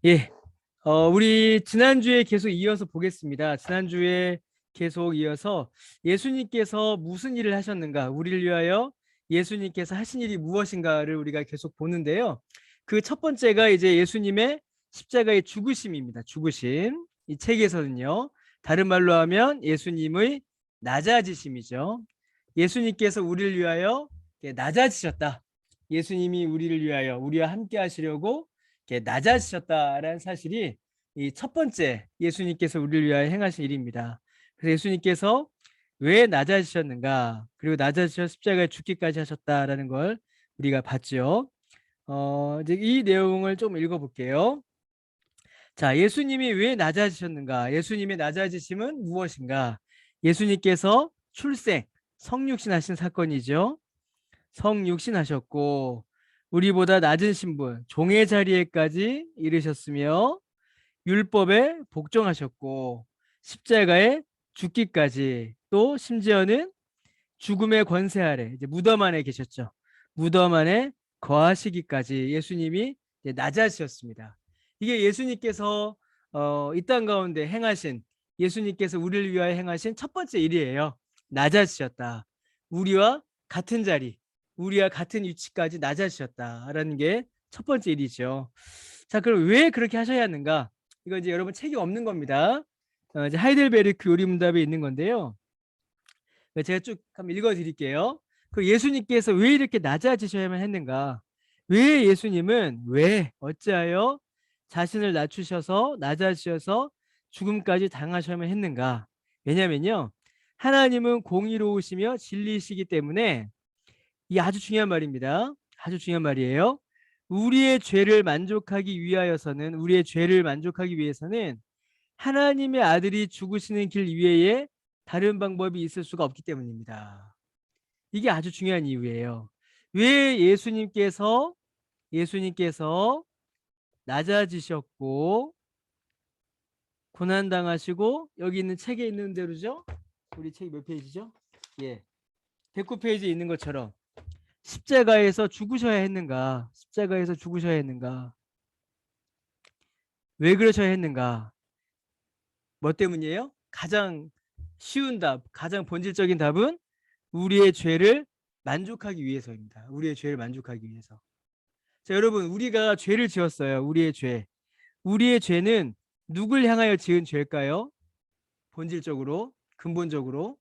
예, 우리 지난주에 계속 이어서 보겠습니다. 지난주에 계속 이어서 예수님께서 무슨 일을 하셨는가, 우리를 위하여 예수님께서 하신 일이 무엇인가를 우리가 계속 보는데요. 그 첫 번째가 이제 예수님의 십자가의 죽으심입니다. 죽으심. 이 책에서는요, 다른 말로 하면 예수님의 낮아지심이죠. 예수님께서 우리를 위하여 낮아지셨다. 예수님이 우리를 위하여 우리와 함께 하시려고 낮아지셨다라는 사실이 이 첫 번째 예수님께서 우리를 위하여 행하신 일입니다. 그래서 예수님께서 왜 낮아지셨는가, 그리고 낮아지셔 십자가에 죽기까지 하셨다라는 걸 우리가 봤죠. 이제 이 내용을 좀 읽어볼게요. 자, 예수님이 왜 낮아지셨는가? 예수님의 낮아지심은 무엇인가? 예수님께서 출생, 성육신 하신 사건이죠. 성육신 하셨고 우리보다 낮은 신분, 종의 자리에까지 이르셨으며 율법에 복종하셨고 십자가에 죽기까지, 또 심지어는 죽음의 권세 아래 이제 무덤 안에 계셨죠. 무덤 안에 거하시기까지 예수님이 이제 낮아지셨습니다. 이게 예수님께서 이 땅 가운데 행하신, 예수님께서 우리를 위하여 행하신 첫 번째 일이에요. 낮아지셨다. 우리와 같은 자리, 우리와 같은 위치까지 낮아지셨다라는 게 첫 번째 일이죠. 자, 그럼 왜 그렇게 하셔야 하는가? 이거 이제 여러분 책이 없는 겁니다. 이제 하이델베르크 요리문답에 있는 건데요. 제가 쭉 한번 읽어 드릴게요. 그 예수님께서 왜 이렇게 낮아지셔야만 했는가? 왜 예수님은 왜 어찌하여 자신을 낮추셔서 낮아지셔서 죽음까지 당하셔야만 했는가? 왜냐면요, 하나님은 공의로우시며 진리이시기 때문에, 이 아주 중요한 말입니다. 아주 중요한 말이에요. 우리의 죄를 만족하기 위해서는 하나님의 아들이 죽으시는 길 이외에 다른 방법이 있을 수가 없기 때문입니다. 이게 아주 중요한 이유예요. 왜 예수님께서 낮아지셨고 고난당하시고, 여기 있는 책에 있는 대로죠. 우리 책이 몇 페이지죠? 예, 109페이지에 있는 것처럼 십자가에서 죽으셔야 했는가? 십자가에서 죽으셔야 했는가? 왜 그러셔야 했는가? 뭐 때문이에요? 가장 쉬운 답, 가장 본질적인 답은 우리의 죄를 만족하기 위해서입니다. 우리의 죄를 만족하기 위해서. 자, 여러분, 우리가 죄를 지었어요. 우리의 죄. 우리의 죄는 누굴 향하여 지은 죄일까요? 본질적으로, 근본적으로.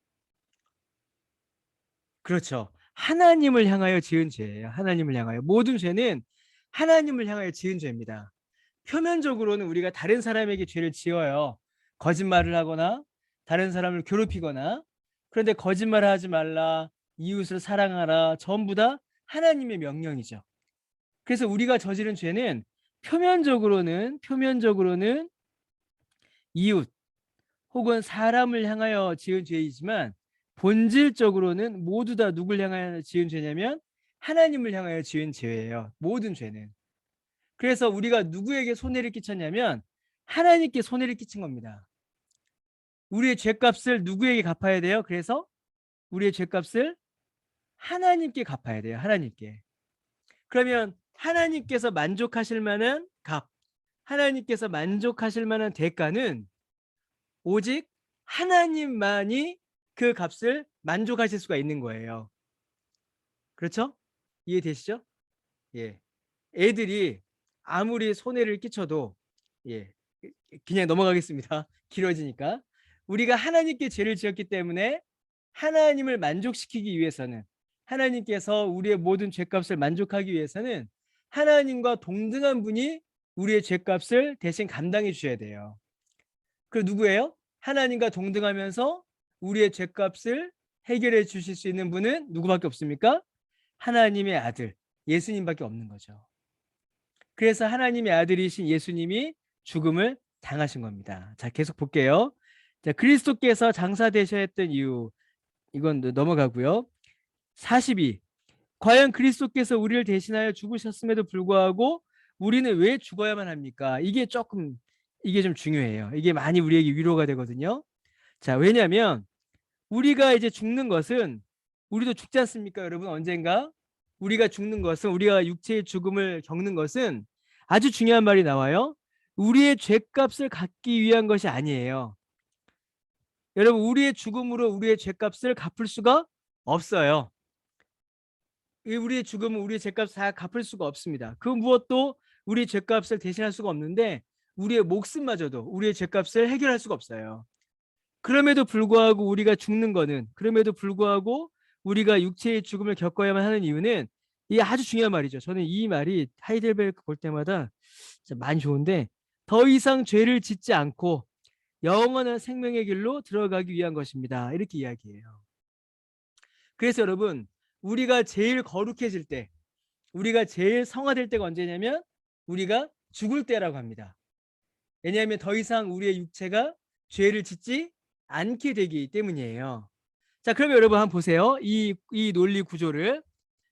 그렇죠. 하나님을 향하여 지은 죄예요. 하나님을 향하여. 모든 죄는 하나님을 향하여 지은 죄입니다. 표면적으로는 우리가 다른 사람에게 죄를 지어요. 거짓말을 하거나 다른 사람을 괴롭히거나. 그런데 거짓말을 하지 말라, 이웃을 사랑하라, 전부 다 하나님의 명령이죠. 그래서 우리가 저지른 죄는 표면적으로는 이웃 혹은 사람을 향하여 지은 죄이지만, 본질적으로는 모두 다 누굴 향하여 지은 죄냐면 하나님을 향하여 지은 죄예요. 모든 죄는. 그래서 우리가 누구에게 손해를 끼쳤냐면 하나님께 손해를 끼친 겁니다. 우리의 죄값을 누구에게 갚아야 돼요? 그래서 우리의 죄값을 하나님께 갚아야 돼요. 하나님께. 그러면 하나님께서 만족하실 만한 값, 하나님께서 만족하실 만한 대가는 오직 하나님만이 그 값을 만족하실 수가 있는 거예요. 그렇죠? 이해되시죠? 예. 애들이 아무리 손해를 끼쳐도, 예, 그냥 넘어가겠습니다. 길어지니까. 우리가 하나님께 죄를 지었기 때문에 하나님을 만족시키기 위해서는, 하나님께서 우리의 모든 죄값을 만족하기 위해서는 하나님과 동등한 분이 우리의 죄값을 대신 감당해 주셔야 돼요. 그 누구예요? 하나님과 동등하면서 우리의 죄값을 해결해 주실 수 있는 분은 누구밖에 없습니까? 하나님의 아들 예수님밖에 없는 거죠. 그래서 하나님의 아들이신 예수님이 죽음을 당하신 겁니다. 자, 계속 볼게요. 자, 그리스도께서 장사되셔야 했던 이유, 이건 넘어가고요. 42. 과연 그리스도께서 우리를 대신하여 죽으셨음에도 불구하고 우리는 왜 죽어야만 합니까? 이게 좀 중요해요. 이게 많이 우리에게 위로가 되거든요. 자, 왜냐하면 우리가 이제 죽는 것은, 우리도 죽지 않습니까, 여러분? 언젠가 우리가 죽는 것은, 우리가 육체의 죽음을 겪는 것은 아주 중요한 말이 나와요. 우리의 죄값을 갚기 위한 것이 아니에요. 여러분, 우리의 죽음으로 우리의 죄값을 갚을 수가 없어요. 우리의 죽음은 우리의 죄값을 다 갚을 수가 없습니다. 그 무엇도 우리의 죄값을 대신할 수가 없는데 우리의 목숨마저도 우리의 죄값을 해결할 수가 없어요. 그럼에도 불구하고 우리가 죽는 거는, 그럼에도 불구하고 우리가 육체의 죽음을 겪어야만 하는 이유는, 이게 아주 중요한 말이죠. 저는 이 말이 하이델베르크 볼 때마다 진짜 많이 좋은데, 더 이상 죄를 짓지 않고 영원한 생명의 길로 들어가기 위한 것입니다. 이렇게 이야기해요. 그래서 여러분, 우리가 제일 거룩해질 때, 우리가 제일 성화될 때가 언제냐면 우리가 죽을 때라고 합니다. 왜냐하면 더 이상 우리의 육체가 죄를 짓지 않게 되기 때문이에요. 자, 그러면 여러분 한번 보세요. 이 논리 구조를.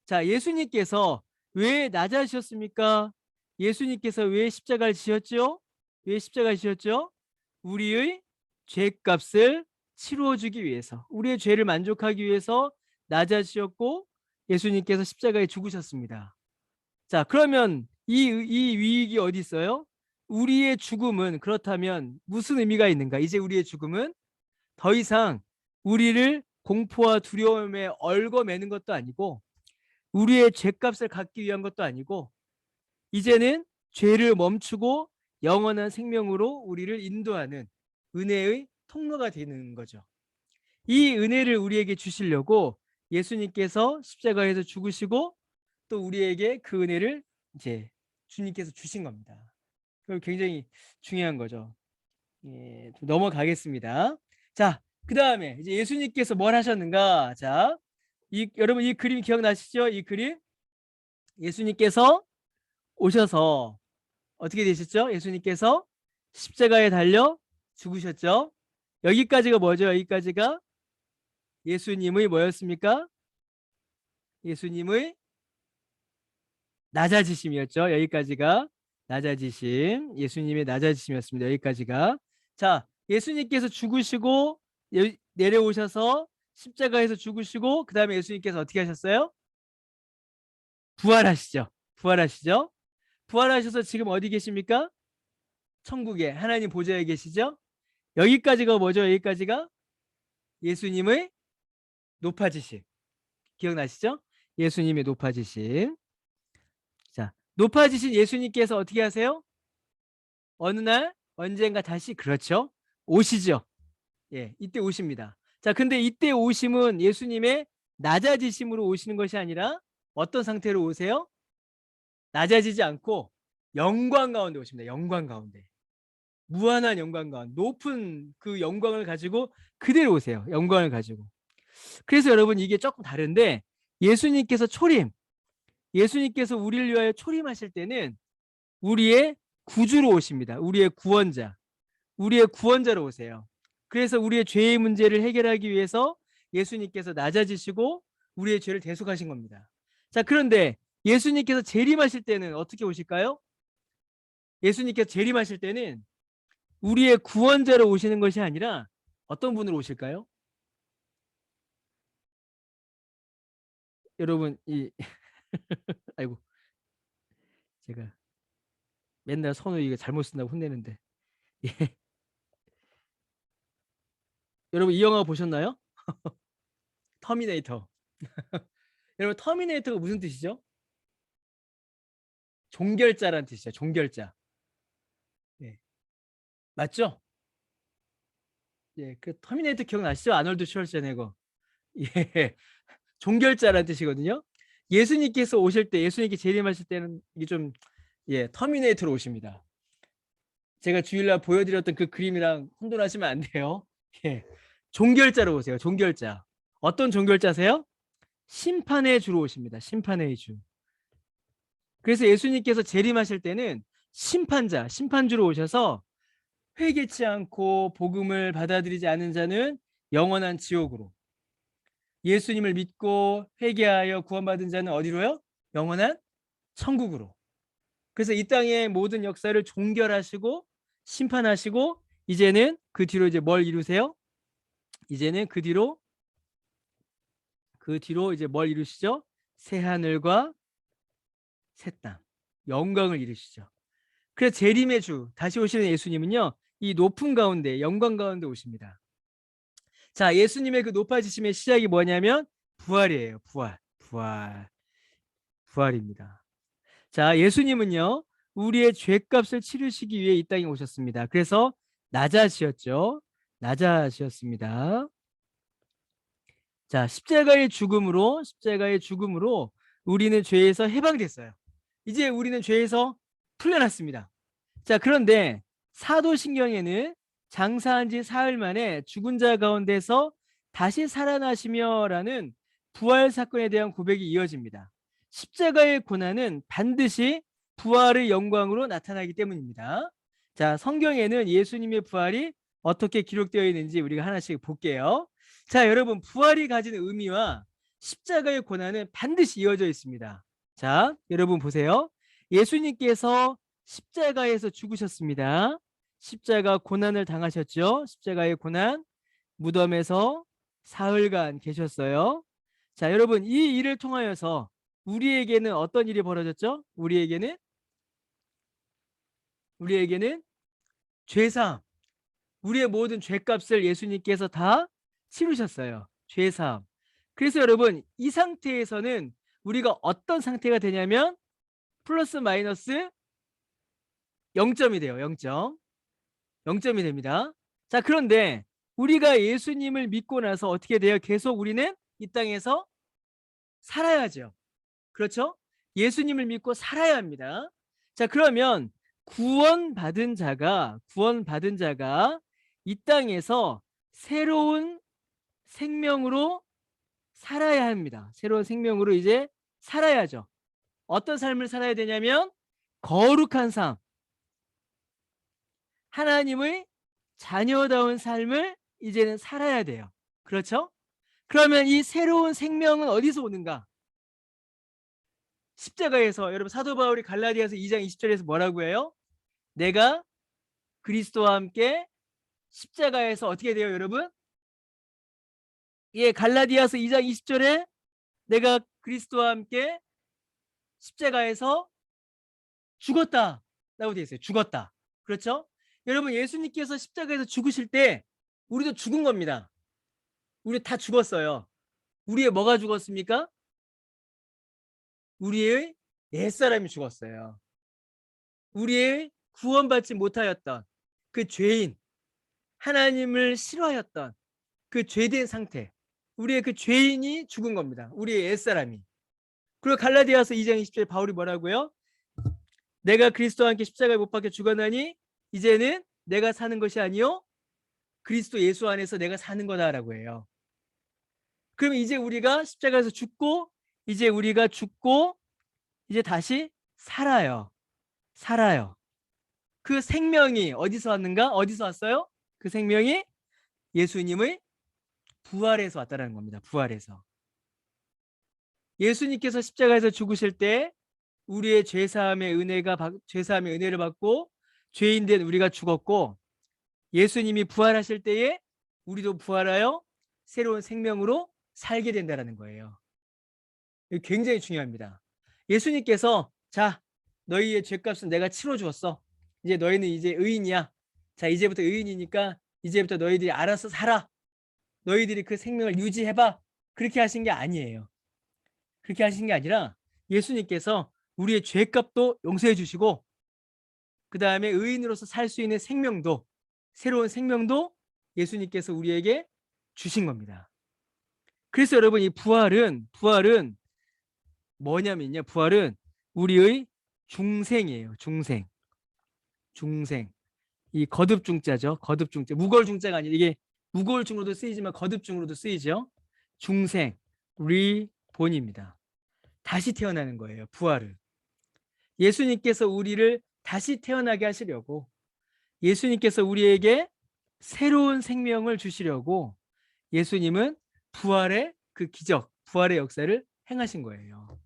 자, 예수님께서 왜 낮아지셨습니까? 예수님께서 왜 십자가를 지셨죠? 왜 십자가를 지셨죠? 우리의 죄값을 치루어주기 위해서, 우리의 죄를 만족하기 위해서 낮아지셨고 예수님께서 십자가에 죽으셨습니다. 자, 그러면 이 위익이 어디 있어요? 우리의 죽음은 그렇다면 무슨 의미가 있는가? 이제 우리의 죽음은 더 이상 우리를 공포와 두려움에 얽어매는 것도 아니고 우리의 죄값을 갚기 위한 것도 아니고 이제는 죄를 멈추고 영원한 생명으로 우리를 인도하는 은혜의 통로가 되는 거죠. 이 은혜를 우리에게 주시려고 예수님께서 십자가에서 죽으시고 또 우리에게 그 은혜를 이제 주님께서 주신 겁니다. 그럼 굉장히 중요한 거죠. 예, 넘어가겠습니다. 자, 그 다음에 이제 예수님께서 뭘 하셨는가? 자, 여러분 이 그림 기억나시죠? 이 그림 예수님께서 오셔서 어떻게 되셨죠? 예수님께서 십자가에 달려 죽으셨죠? 여기까지가 뭐죠? 여기까지가 예수님의 뭐였습니까? 예수님의 낮아지심이었죠. 여기까지가 낮아지심, 예수님의 낮아지심이었습니다. 여기까지가. 자, 예수님께서 죽으시고 내려오셔서 십자가에서 죽으시고 그 다음에 예수님께서 어떻게 하셨어요? 부활하시죠. 부활하시죠. 부활하셔서 지금 어디 계십니까? 천국에 하나님 보좌에 계시죠. 여기까지가 뭐죠? 여기까지가 예수님의 높아지심. 기억나시죠? 예수님의 높아지심. 자, 높아지신 예수님께서 어떻게 하세요? 어느 날 언젠가 다시, 그렇죠, 오시죠. 예, 이때 오십니다. 자, 근데 이때 오심은 예수님의 낮아지심으로 오시는 것이 아니라 어떤 상태로 오세요? 낮아지지 않고 영광 가운데 오십니다. 영광 가운데. 무한한 영광 가운데, 높은 그 영광을 가지고 그대로 오세요. 영광을 가지고. 그래서 여러분 이게 조금 다른데, 예수님께서 예수님께서 우리를 위하여 초림하실 때는 우리의 구주로 오십니다. 우리의 구원자, 우리의 구원자로 오세요. 그래서 우리의 죄의 문제를 해결하기 위해서 예수님께서 낮아지시고 우리의 죄를 대속하신 겁니다. 자, 그런데 예수님께서 재림하실 때는 어떻게 오실까요? 예수님께서 재림하실 때는 우리의 구원자로 오시는 것이 아니라 어떤 분으로 오실까요? 여러분 이 아이고, 제가 맨날 선우 이거 잘못 쓴다고 혼내는데. 예. 여러분 이 영화 보셨나요? 터미네이터. 여러분 터미네이터가 무슨 뜻이죠? 종결자라는 뜻이죠. 종결자. 예. 맞죠? 예, 그 터미네이터 기억나시죠? 아놀드 슈왈제네거. 예, 종결자라는 뜻이거든요. 예수님께서 오실 때, 예수님께 재림하실 때는 이게 좀, 예, 터미네이터로 오십니다. 제가 주일날 보여드렸던 그 그림이랑 혼돈하시면 안 돼요. 예, 종결자로 오세요. 종결자. 어떤 종결자세요? 심판의 주로 오십니다. 심판의 주. 그래서 예수님께서 재림하실 때는 심판자, 심판주로 오셔서 회개치 않고 복음을 받아들이지 않은 자는 영원한 지옥으로, 예수님을 믿고 회개하여 구원받은 자는 어디로요? 영원한 천국으로. 그래서 이 땅의 모든 역사를 종결하시고 심판하시고 이제는 그 뒤로 이제 뭘 이루세요? 이제는 그 뒤로 이제 뭘 이루시죠? 새 하늘과 새 땅, 영광을 이루시죠. 그래서 재림의 주 다시 오시는 예수님은요, 이 높은 가운데 영광 가운데 오십니다. 자, 예수님의 그 높아지심의 시작이 뭐냐면 부활이에요. 부활입니다. 자, 예수님은요, 우리의 죄값을 치르시기 위해 이 땅에 오셨습니다. 그래서 나자시였죠. 나자시였습니다. 자, 십자가의 죽음으로 우리는 죄에서 해방됐어요. 이제 우리는 죄에서 풀려났습니다. 자, 그런데 사도신경에는 장사한 지 사흘 만에 죽은 자 가운데서 다시 살아나시며라는 부활 사건에 대한 고백이 이어집니다. 십자가의 고난은 반드시 부활의 영광으로 나타나기 때문입니다. 자, 성경에는 예수님의 부활이 어떻게 기록되어 있는지 우리가 하나씩 볼게요. 자, 여러분, 부활이 가지는 의미와 십자가의 고난은 반드시 이어져 있습니다. 자, 여러분 보세요. 예수님께서 십자가에서 죽으셨습니다. 십자가 고난을 당하셨죠. 십자가의 고난, 무덤에서 사흘간 계셨어요. 자, 여러분, 이 일을 통하여서 우리에게는 어떤 일이 벌어졌죠? 우리에게는 죄사함, 우리의 모든 죄값을 예수님께서 다 치르셨어요. 죄사함. 그래서 여러분, 이 상태에서는 우리가 어떤 상태가 되냐면 플러스 마이너스 0점이 돼요. 0점이 됩니다. 자, 그런데 우리가 예수님을 믿고 나서 어떻게 돼요? 계속 우리는 이 땅에서 살아야죠. 그렇죠? 예수님을 믿고 살아야 합니다. 자, 그러면 구원받은 자가 이 땅에서 새로운 생명으로 살아야 합니다. 새로운 생명으로 이제 살아야죠. 어떤 삶을 살아야 되냐면 거룩한 삶, 하나님의 자녀다운 삶을 이제는 살아야 돼요. 그렇죠? 그러면 이 새로운 생명은 어디서 오는가? 십자가에서. 여러분, 사도 바울이 갈라디아서 2장 20절에서 뭐라고 해요? 내가 그리스도와 함께 십자가에서 어떻게 돼요, 여러분? 예, 갈라디아서 2장 20절에 내가 그리스도와 함께 십자가에서 죽었다 라고 되어 있어요. 죽었다. 그렇죠? 여러분, 예수님께서 십자가에서 죽으실 때 우리도 죽은 겁니다. 우리 다 죽었어요. 우리의 뭐가 죽었습니까? 우리의 옛사람이 죽었어요. 우리의 구원받지 못하였던 그 죄인, 하나님을 싫어하였던 그 죄된 상태, 우리의 그 죄인이 죽은 겁니다. 우리의 옛사람이. 그리고 갈라디아서 2장 20절에 바울이 뭐라고요? 내가 그리스도와 함께 십자가에 못 박혀 죽었나니 이제는 내가 사는 것이 아니요 그리스도 예수 안에서 내가 사는 거다라고 해요. 그럼 이제 우리가 십자가에서 죽고 이제 다시 살아요. 그 생명이 어디서 왔는가? 어디서 왔어요? 그 생명이 예수님의 부활에서 왔다는 겁니다. 부활에서. 예수님께서 십자가에서 죽으실 때 우리의 죄사함의 은혜를 받고 죄인 된 우리가 죽었고, 예수님이 부활하실 때에 우리도 부활하여 새로운 생명으로 살게 된다는 거예요. 이거 굉장히 중요합니다. 예수님께서 자, 너희의 죄값은 내가 치러주었어. 이제 너희는 이제 의인이야. 자, 이제부터 의인이니까 이제부터 너희들이 알아서 살아. 너희들이 그 생명을 유지해봐. 그렇게 하신 게 아니에요. 그렇게 하신 게 아니라 예수님께서 우리의 죄값도 용서해 주시고, 그 다음에 의인으로서 살 수 있는 생명도, 새로운 생명도 예수님께서 우리에게 주신 겁니다. 그래서 여러분, 이 부활은 뭐냐면요, 부활은 우리의 중생이에요. 중생. 이 거듭중자죠. 거듭중자. 무거울중자가 아니라, 이게 무거울중으로도 쓰이지만 거듭중으로도 쓰이죠. 중생, 리본입니다. 다시 태어나는 거예요. 부활을. 예수님께서 우리를 다시 태어나게 하시려고, 예수님께서 우리에게 새로운 생명을 주시려고 예수님은 부활의 그 기적, 부활의 역사를 행하신 거예요.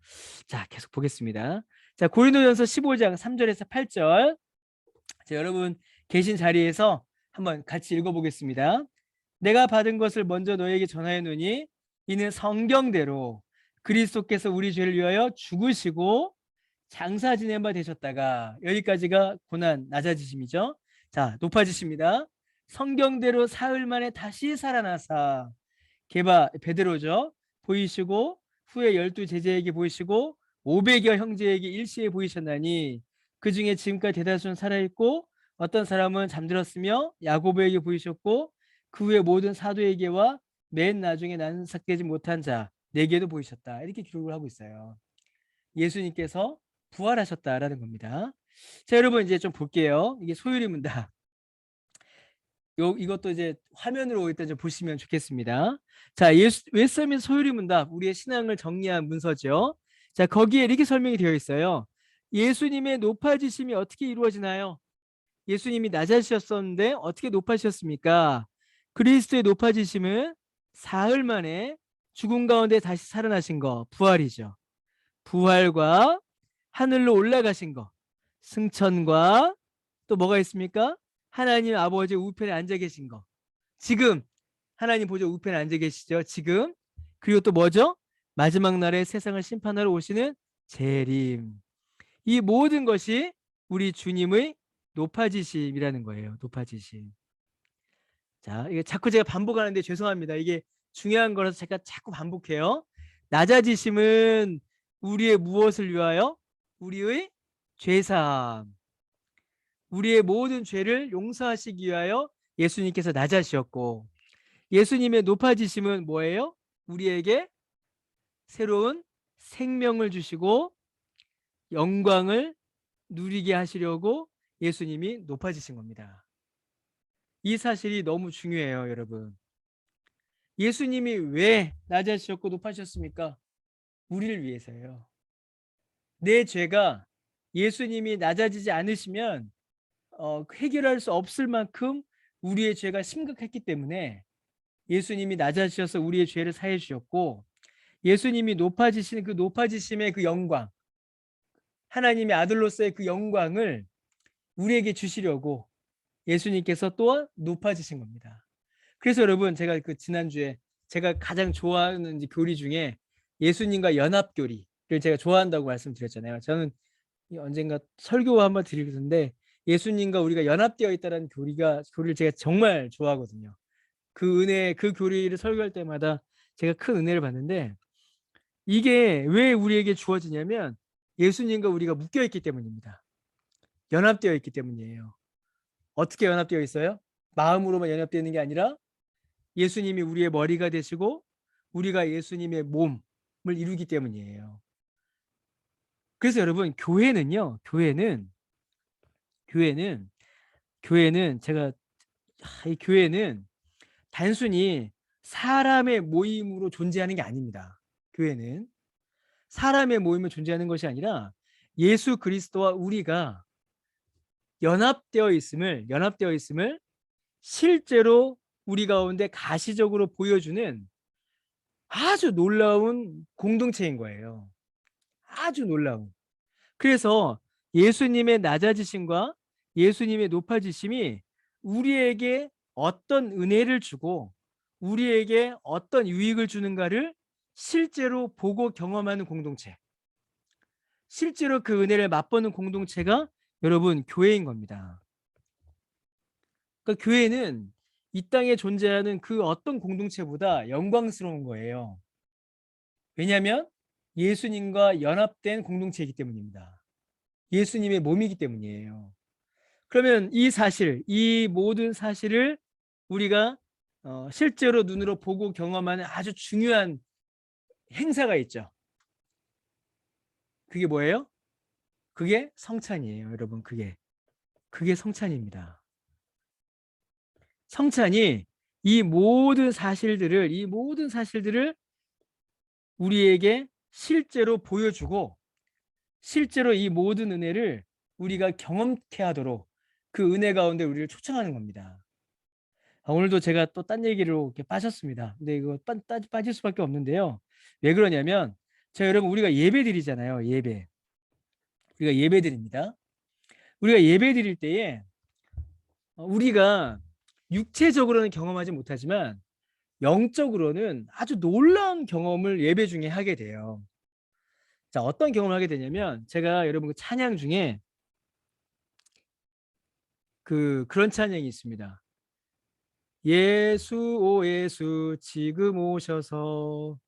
자, 계속 보겠습니다. 자, 고린도전서 15장 3절에서 8절. 자, 여러분 계신 자리에서 한번 같이 읽어보겠습니다. 내가 받은 것을 먼저 너에게 전하였노니 이는 성경대로 그리스도께서 우리 죄를 위하여 죽으시고 장사 지낸 바 되셨다가 여기까지가 고난 낮아지심이죠. 자, 높아지십니다. 성경대로 사흘 만에 다시 살아나사 베드로죠. 보이시고 후에 12 제자에게 보이시고 500여 형제에게 일시에 보이셨나니 그 중에 지금까지 대다수는 살아있고 어떤 사람은 잠들었으며 야고보에게 보이셨고 그 후에 모든 사도에게와 맨 나중에 난삭되지 못한 자 네게도 보이셨다. 이렇게 기록을 하고 있어요. 예수님께서 부활하셨다라는 겁니다. 자, 여러분 이제 좀 볼게요. 이게 소유리 문답. 이것도 이제 화면으로 일단 좀 보시면 좋겠습니다. 자, 웨스터민 소유리 문답, 우리의 신앙을 정리한 문서죠. 자, 거기에 이렇게 설명이 되어 있어요. 예수님의 높아지심이 어떻게 이루어지나요? 예수님이 낮아지셨었는데 어떻게 높아지셨습니까? 그리스도의 높아지심은 사흘 만에 죽음 가운데 다시 살아나신 거, 부활이죠. 부활과 하늘로 올라가신 거, 승천과 또 뭐가 있습니까? 하나님 아버지 우편에 앉아 계신 거. 지금 하나님 보좌 우편에 앉아 계시죠. 지금. 그리고 또 뭐죠? 마지막 날에 세상을 심판하러 오시는 재림. 이 모든 것이 우리 주님의 높아지심이라는 거예요. 높아지심. 자, 이게 자꾸 제가 반복하는데 죄송합니다. 이게 중요한 거라서 제가 자꾸 반복해요. 낮아지심은 우리의 무엇을 위하여? 우리의 죄사함. 우리의 모든 죄를 용서하시기 위하여 예수님께서 낮아지셨고, 예수님의 높아지심은 뭐예요? 우리에게 새로운 생명을 주시고 영광을 누리게 하시려고 예수님이 높아지신 겁니다. 이 사실이 너무 중요해요, 여러분. 예수님이 왜 낮아지셨고 높아지셨습니까? 우리를 위해서예요. 내 죄가 예수님이 낮아지지 않으시면 해결할 수 없을 만큼 우리의 죄가 심각했기 때문에 예수님이 낮아지셔서 우리의 죄를 사해 주셨고, 예수님이 높아지신 그 높아지심의 그 영광, 하나님의 아들로서의 그 영광을 우리에게 주시려고 예수님께서 또한 높아지신 겁니다. 그래서 여러분, 제가 그 지난주에 제가 가장 좋아하는 교리 중에 예수님과 연합교리를 제가 좋아한다고 말씀드렸잖아요. 저는 언젠가 설교 한번 드리는데 예수님과 우리가 연합되어 있다는 교리를 제가 정말 좋아하거든요. 그 은혜, 그 교리를 설교할 때마다 제가 큰 은혜를 받는데, 이게 왜 우리에게 주어지냐면 예수님과 우리가 묶여 있기 때문입니다. 연합되어 있기 때문이에요. 어떻게 연합되어 있어요? 마음으로만 연합되어 있는 게 아니라 예수님이 우리의 머리가 되시고 우리가 예수님의 몸을 이루기 때문이에요. 그래서 여러분, 교회는 제가 이 교회는 단순히 사람의 모임으로 존재하는 게 아닙니다. 교회는 사람의 모임으로 존재하는 것이 아니라 예수 그리스도와 우리가 연합되어 있음을 실제로 우리 가운데 가시적으로 보여주는 아주 놀라운 공동체인 거예요. 아주 놀라운. 그래서 예수님의 낮아지심과 예수님의 높아지심이 우리에게 어떤 은혜를 주고 우리에게 어떤 유익을 주는가를 실제로 보고 경험하는 공동체, 실제로 그 은혜를 맛보는 공동체가 여러분 교회인 겁니다. 그러니까 교회는 이 땅에 존재하는 그 어떤 공동체보다 영광스러운 거예요. 왜냐하면 예수님과 연합된 공동체이기 때문입니다. 예수님의 몸이기 때문이에요. 그러면 이 모든 사실을 우리가 실제로 눈으로 보고 경험하는 아주 중요한 행사가 있죠. 그게 뭐예요? 그게 성찬이에요, 여러분. 그게 성찬입니다. 성찬이 이 모든 사실들을 우리에게 실제로 보여주고 실제로 이 모든 은혜를 우리가 경험케 하도록 그 은혜 가운데 우리를 초청하는 겁니다. 오늘도 제가 또 딴 얘기로 이렇게 빠졌습니다. 근데 이거 빠질 수밖에 없는데요. 왜 그러냐면 여러분, 우리가 예배 드리잖아요. 우리가 예배 드립니다. 우리가 예배 드릴 때에 우리가 육체적으로는 경험하지 못하지만 영적으로는 아주 놀라운 경험을 예배 중에 하게 돼요. 자, 어떤 경험을 하게 되냐면 제가 여러분 그 찬양 중에 그런 찬양이 있습니다. 예수 오 예수 지금 오셔서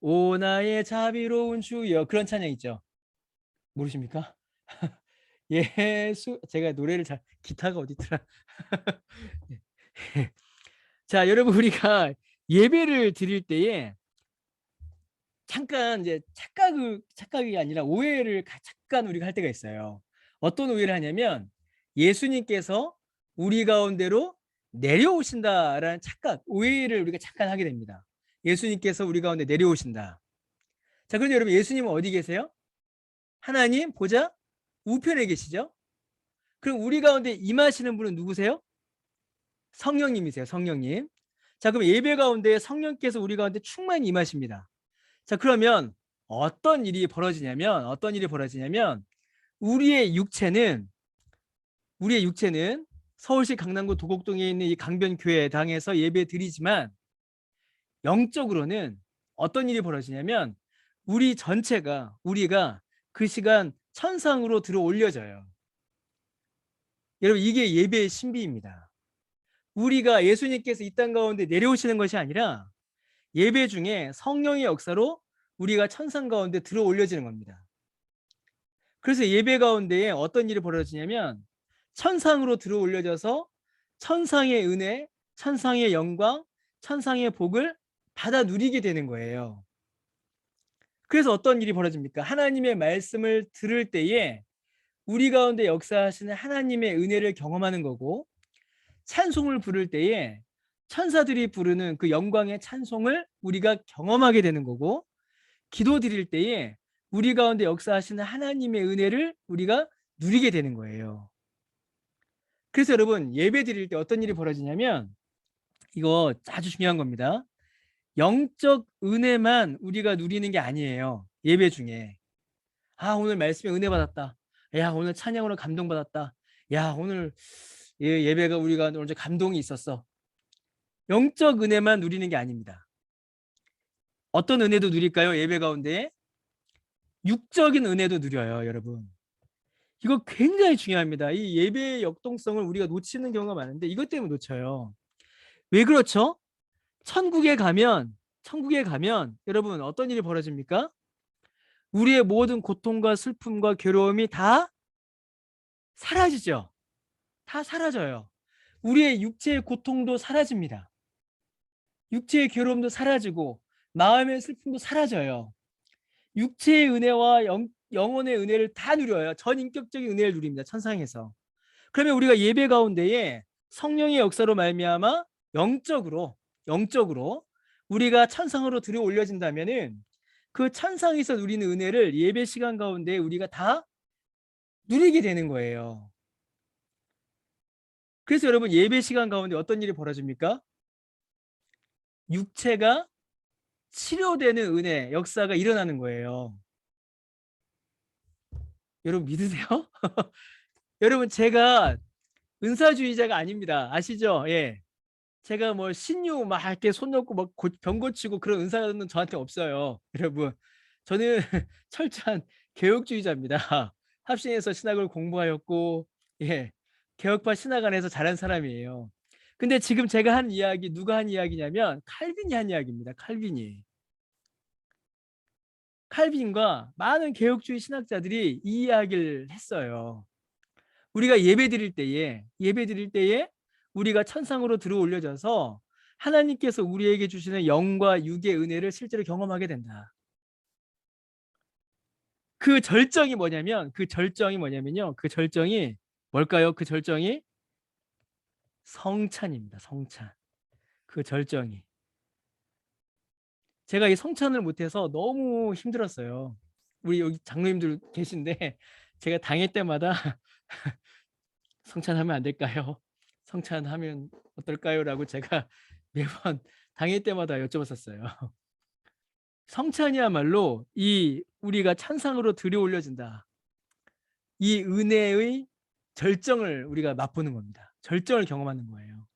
오 나의 자비로운 주여, 그런 찬양 있죠. 모르십니까? 예수, 제가 노래를 잘, 기타가 어디 있더라. 자, 여러분 우리가 예배를 드릴 때에 잠깐 이제 착각이 아니라 오해를 잠깐 우리가 할 때가 있어요. 어떤 오해를 하냐면 예수님께서 우리 가운데로 내려오신다라는 착각, 오해를 우리가 잠깐 하게 됩니다. 예수님께서 우리 가운데 내려오신다. 자, 그런데 여러분 예수님은 어디 계세요? 하나님 보좌 우편에 계시죠? 그럼 우리 가운데 임하시는 분은 누구세요? 성령님이세요. 성령님. 자, 그럼 예배 가운데 성령께서 우리 가운데 충만히 임하십니다. 자, 그러면 어떤 일이 벌어지냐면 우리의 육체는 서울시 강남구 도곡동에 있는 이 강변교회당에서 예배 드리지만 영적으로는 어떤 일이 벌어지냐면 우리가 그 시간 천상으로 들어 올려져요. 여러분 이게 예배의 신비입니다. 우리가 예수님께서 이 땅 가운데 내려오시는 것이 아니라 예배 중에 성령의 역사로 우리가 천상 가운데 들어 올려지는 겁니다. 그래서 예배 가운데에 어떤 일이 벌어지냐면 천상으로 들어 올려져서 천상의 은혜, 천상의 영광, 천상의 복을 받아 누리게 되는 거예요. 그래서 어떤 일이 벌어집니까? 하나님의 말씀을 들을 때에 우리 가운데 역사하시는 하나님의 은혜를 경험하는 거고, 찬송을 부를 때에 천사들이 부르는 그 영광의 찬송을 우리가 경험하게 되는 거고, 기도 드릴 때에 우리 가운데 역사하시는 하나님의 은혜를 우리가 누리게 되는 거예요. 그래서 여러분 예배 드릴 때 어떤 일이 벌어지냐면 이거 아주 중요한 겁니다. 영적 은혜만 우리가 누리는 게 아니에요. 예배 중에 오늘 말씀에 은혜 받았다. 야, 오늘 찬양으로 감동 받았다. 야, 오늘 예배가 우리가 오늘 감동이 있었어. 영적 은혜만 누리는 게 아닙니다. 어떤 은혜도 누릴까요? 예배 가운데 육적인 은혜도 누려요, 여러분. 이거 굉장히 중요합니다. 이 예배의 역동성을 우리가 놓치는 경우가 많은데 이것 때문에 놓쳐요. 왜 그렇죠? 천국에 가면 여러분 어떤 일이 벌어집니까? 우리의 모든 고통과 슬픔과 괴로움이 다 사라지죠. 다 사라져요. 우리의 육체의 고통도 사라집니다. 육체의 괴로움도 사라지고 마음의 슬픔도 사라져요. 육체의 은혜와 영혼의 은혜를 다 누려요. 전인격적인 은혜를 누립니다. 천상에서. 그러면 우리가 예배 가운데에 성령의 역사로 말미암아 영적으로 우리가 천상으로 들어 올려진다면은 그 천상에서 누리는 은혜를 예배 시간 가운데 우리가 다 누리게 되는 거예요. 그래서 여러분 예배 시간 가운데 어떤 일이 벌어집니까? 육체가 치료되는 은혜 역사가 일어나는 거예요. 여러분 믿으세요? 여러분 제가 은사주의자가 아닙니다. 아시죠? 예. 제가 뭐 신유 막 이렇게 손 놓고 막 병 고치고 그런 은사는 저한테 없어요. 여러분 저는 철저한 개혁주의자입니다. 합신에서 신학을 공부하였고, 예, 개혁파 신학 안에서 자란 사람이에요. 근데 지금 제가 한 이야기 누가 한 이야기냐면 칼빈이 한 이야기입니다. 칼빈과 많은 개혁주의 신학자들이 이 이야기를 했어요. 우리가 예배 드릴 때에 우리가 천상으로 들어 올려져서 하나님께서 우리에게 주시는 영과 육의 은혜를 실제로 경험하게 된다. 그 절정이 뭘까요? 그 절정이 성찬입니다. 성찬. 그 절정이. 제가 이 성찬을 못해서 너무 힘들었어요. 우리 여기 장로님들 계신데 제가 당일 때마다 성찬하면 안 될까요? 성찬하면 어떨까요? 라고 제가 매번 당일 때마다 여쭤봤었어요. 성찬이야말로 이 우리가 찬상으로 들여 올려진다. 이 은혜의 절정을 우리가 맛보는 겁니다. 절정을 경험하는 거예요.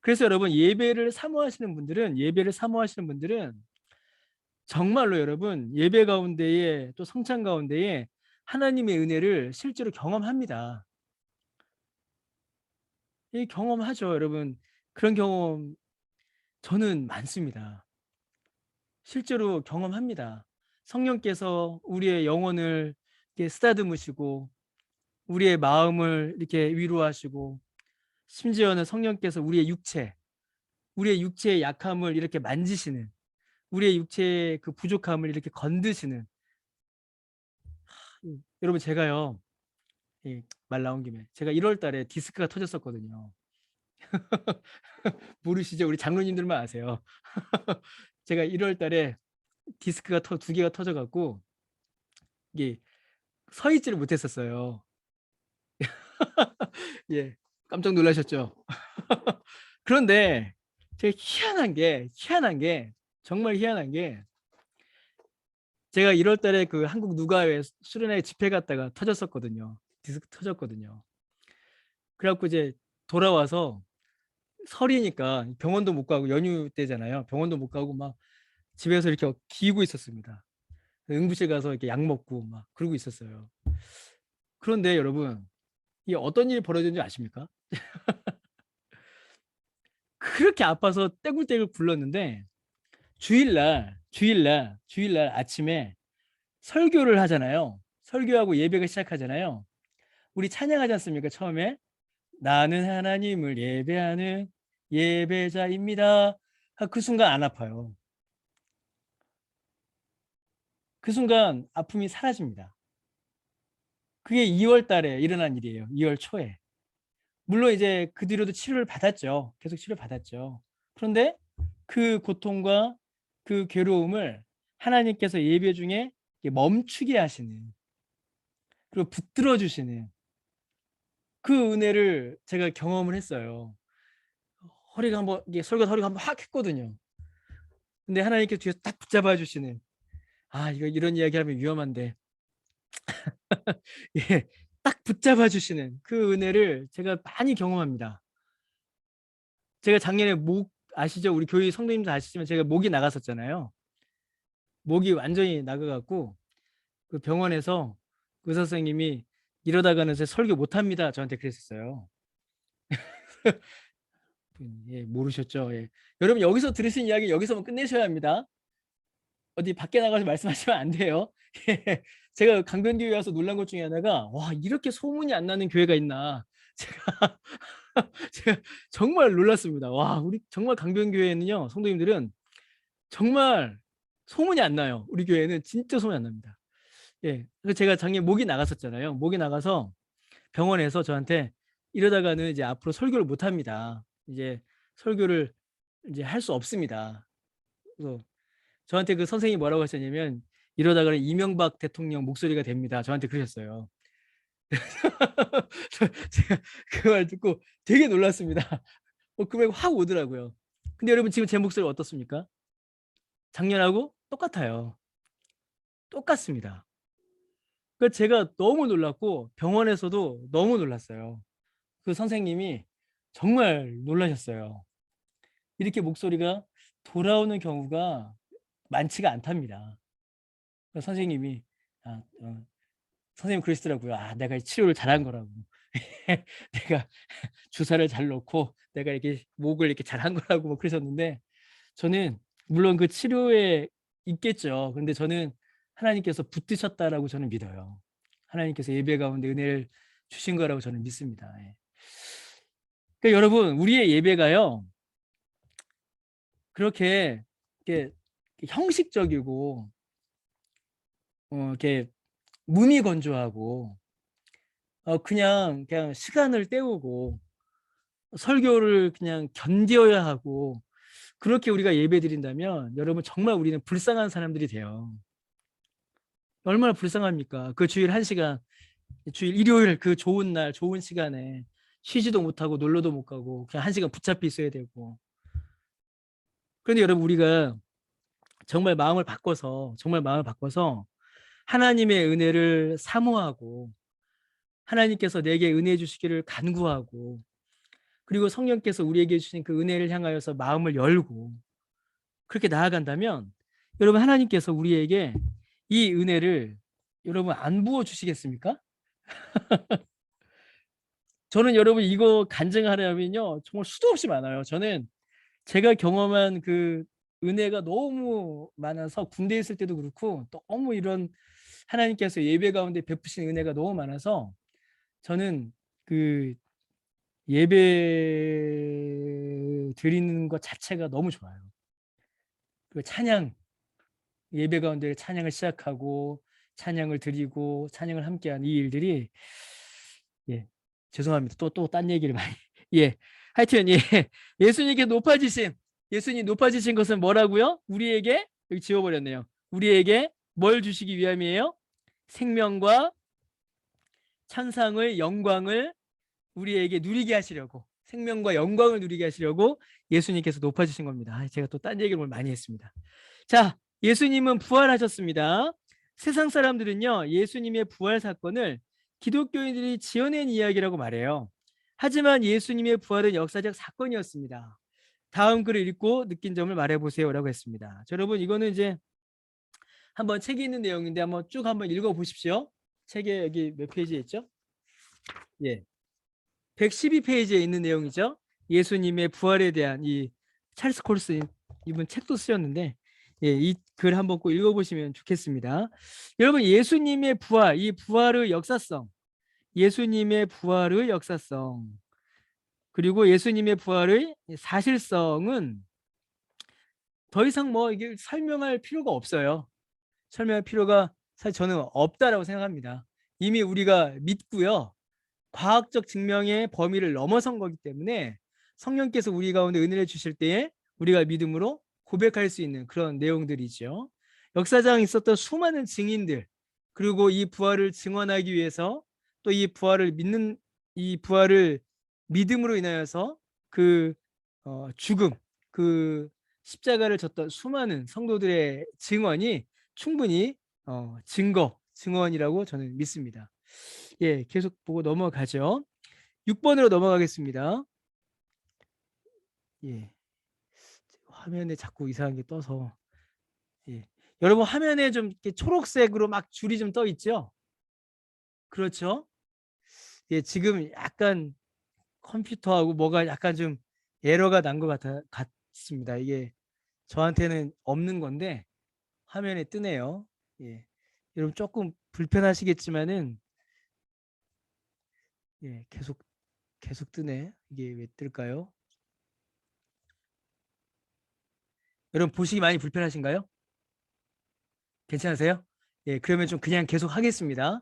그래서 여러분 예배를 사모하시는 분들은 정말로 여러분 예배 가운데에 또 성찬 가운데에 하나님의 은혜를 실제로 경험합니다. 이 경험하죠, 여러분. 그런 경험 저는 많습니다. 실제로 경험합니다. 성령께서 우리의 영혼을 이렇게 쓰다듬으시고 우리의 마음을 이렇게 위로하시고 심지어는 성령께서 우리의 육체의 약함을 이렇게 만지시는 우리의 육체의 그 부족함을 이렇게 건드시는 여러분 제가요 말 나온 김에 제가 1월 달에 디스크가 터졌었거든요. 모르시죠? 우리 장로님들만 아세요. 제가 1월 달에 디스크가 두 개가 터져갖고 이게 서 있지를 못했었어요. 예, 깜짝 놀라셨죠? 그런데 제가 희한한 게 정말 희한한 게 제가 1월 달에 그 한국 누가회 수련회 집회 갔다가 터졌었거든요. 디스크 터졌거든요. 그래갖고 이제 돌아와서 설이니까 병원도 못 가고 연휴 때잖아요. 병원도 못 가고 막 집에서 이렇게 기고 있었습니다. 응급실 가서 이렇게 약 먹고 막 그러고 있었어요. 그런데 여러분, 이게 어떤 일이 벌어졌는지 아십니까? 그렇게 아파서 떼굴떼굴 굴렀는데 주일날 아침에 설교를 하잖아요. 설교하고 예배가 시작하잖아요. 우리 찬양하지 않습니까? 처음에 나는 하나님을 예배하는 예배자입니다. 그 순간 안 아파요. 그 순간 아픔이 사라집니다. 그게 2월 달에 일어난 일이에요. 2월 초에. 물론 이제 그 뒤로도 치료를 받았죠. 계속 치료를 받았죠. 그런데 그 고통과 그 괴로움을 하나님께서 예배 중에 멈추게 하시는 그리고 붙들어 주시는 그 은혜를 제가 경험을 했어요. 허리가 한번 이게 설교 허리가 한번 확 했거든요. 근데 하나님께서 뒤에서 딱 붙잡아 주시는 이거 이런 이야기하면 위험한데 예, 딱 붙잡아 주시는 그 은혜를 제가 많이 경험합니다. 제가 작년에 목 아시죠? 우리 교회 성도님들 아시지만 제가 목이 나갔었잖아요. 목이 완전히 나가갖고 그 병원에서 의사 선생님이 이러다가는 제 설교 못합니다. 저한테 그랬었어요. 예, 모르셨죠? 예. 여러분 여기서 들으신 이야기 여기서만 끝내셔야 합니다. 어디 밖에 나가서 말씀하시면 안 돼요. 예. 제가 강변교회 와서 놀란 것 중에 하나가 와 이렇게 소문이 안 나는 교회가 있나 제가 제가 정말 놀랐습니다. 와 우리 정말 강변교회는요 성도님들은 정말 소문이 안 나요. 우리 교회는 진짜 소문이 안 납니다. 예, 그래서 제가 작년 목이 나갔었잖아요. 목이 나가서 병원에서 저한테 이러다가는 이제 앞으로 설교를 못 합니다. 이제 설교를 이제 할 수 없습니다. 그래서 저한테 그 선생님이 뭐라고 하셨냐면 이러다가는 이명박 대통령 목소리가 됩니다. 저한테 그러셨어요. 제가 그 말 듣고 되게 놀랐습니다. 금액 확 오더라고요. 근데 여러분 지금 제 목소리 어떻습니까? 작년하고 똑같아요. 똑같습니다. 그 제가 너무 놀랐고 병원에서도 너무 놀랐어요. 그 선생님이 정말 놀라셨어요. 이렇게 목소리가 돌아오는 경우가 많지가 않답니다. 선생님이 선생님 그러시더라고요. 내가 치료를 잘한 거라고. 내가 주사를 잘 놓고 내가 이렇게 목을 이렇게 잘한 거라고 뭐 그러셨는데 저는 물론 그 치료에 있겠죠. 근데 저는 하나님께서 붙드셨다라고 저는 믿어요. 하나님께서 예배 가운데 은혜를 주신 거라고 저는 믿습니다. 예. 그러니까 여러분 우리의 예배가요 그렇게 이렇게 형식적이고 이렇게 무미건조하고 그냥 시간을 때우고 설교를 그냥 견뎌야 하고 그렇게 우리가 예배 드린다면 여러분 정말 우리는 불쌍한 사람들이 돼요. 얼마나 불쌍합니까? 그 주일 1시간 주일 일요일 그 좋은 날 좋은 시간에 쉬지도 못하고 놀러도 못 가고 그냥 1시간 붙잡혀 있어야 되고 그런데 여러분 우리가 정말 마음을 바꿔서 하나님의 은혜를 사모하고 하나님께서 내게 은혜 주시기를 간구하고 그리고 성령께서 우리에게 주신 그 은혜를 향하여서 마음을 열고 그렇게 나아간다면 여러분 하나님께서 우리에게 이 은혜를 여러분 안 부어 주시겠습니까? 저는 여러분 이거 간증하려면요 정말 수도 없이 많아요. 저는 제가 경험한 그 은혜가 너무 많아서 군대에 있을 때도 그렇고 너무 이런 하나님께서 예배 가운데 베푸신 은혜가 너무 많아서 저는 그 예배 드리는 것 자체가 너무 좋아요. 그 찬양 예배 가운데 찬양을 시작하고 찬양을 드리고 찬양을 함께한 이 일들이 예 죄송합니다. 또 딴 얘기를 많이 예 하여튼 예 예수님께 높아지심 예수님 높아지신 것은 뭐라고요? 우리에게 여기 지워버렸네요. 우리에게 뭘 주시기 위함이에요? 생명과 찬상을 영광을 우리에게 누리게 하시려고 생명과 영광을 누리게 하시려고 예수님께서 높아지신 겁니다. 제가 또 딴 얘기를 많이 했습니다. 자, 예수님은 부활하셨습니다. 세상 사람들은요, 예수님의 부활 사건을 기독교인들이 지어낸 이야기라고 말해요. 하지만 예수님의 부활은 역사적 사건이었습니다. 다음 글을 읽고 느낀 점을 말해보세요라고 했습니다. 자, 여러분 이거는 이제 한번 책에 있는 내용인데 한번 쭉 한번 읽어보십시오. 책에 여기 몇 페이지에 있죠? 예, 112페이지에 있는 내용이죠. 예수님의 부활에 대한 이 찰스 콜스 이분 책도 쓰셨는데 예, 이 글 한번 꼭 읽어보시면 좋겠습니다. 여러분 예수님의 부활, 이 부활의 역사성, 예수님의 부활의 역사성, 그리고 예수님의 부활의 사실성은 더 이상 뭐 이게 설명할 필요가 없어요. 설명할 필요가 사실 저는 없다라고 생각합니다. 이미 우리가 믿고요. 과학적 증명의 범위를 넘어선 거기 때문에 성령께서 우리 가운데 은혜를 주실 때에 우리가 믿음으로 고백할 수 있는 그런 내용들이죠. 역사상에 있었던 수많은 증인들 그리고 이 부활을 증언하기 위해서 또 이 부활을 믿는 이 부활을 믿음으로 인하여서 그 죽음 그 십자가를 졌던 수많은 성도들의 증언이 충분히 증언이라고 저는 믿습니다. 예, 계속 보고 넘어가죠. 6번으로 넘어가겠습니다. 예, 화면에 자꾸 이상한 게 떠서. 예. 여러분 화면에 좀 이렇게 초록색으로 막 줄이 좀 떠 있죠? 그렇죠? 예, 지금 약간 컴퓨터하고 뭐가 약간 좀 에러가 난 것 같습니다. 이게 저한테는 없는 건데 화면에 뜨네요. 예. 여러분 조금 불편하시겠지만은 예, 계속 뜨네. 이게 왜 뜰까요? 여러분 보시기 많이 불편하신가요? 괜찮으세요? 예, 그러면 좀 그냥 계속 하겠습니다.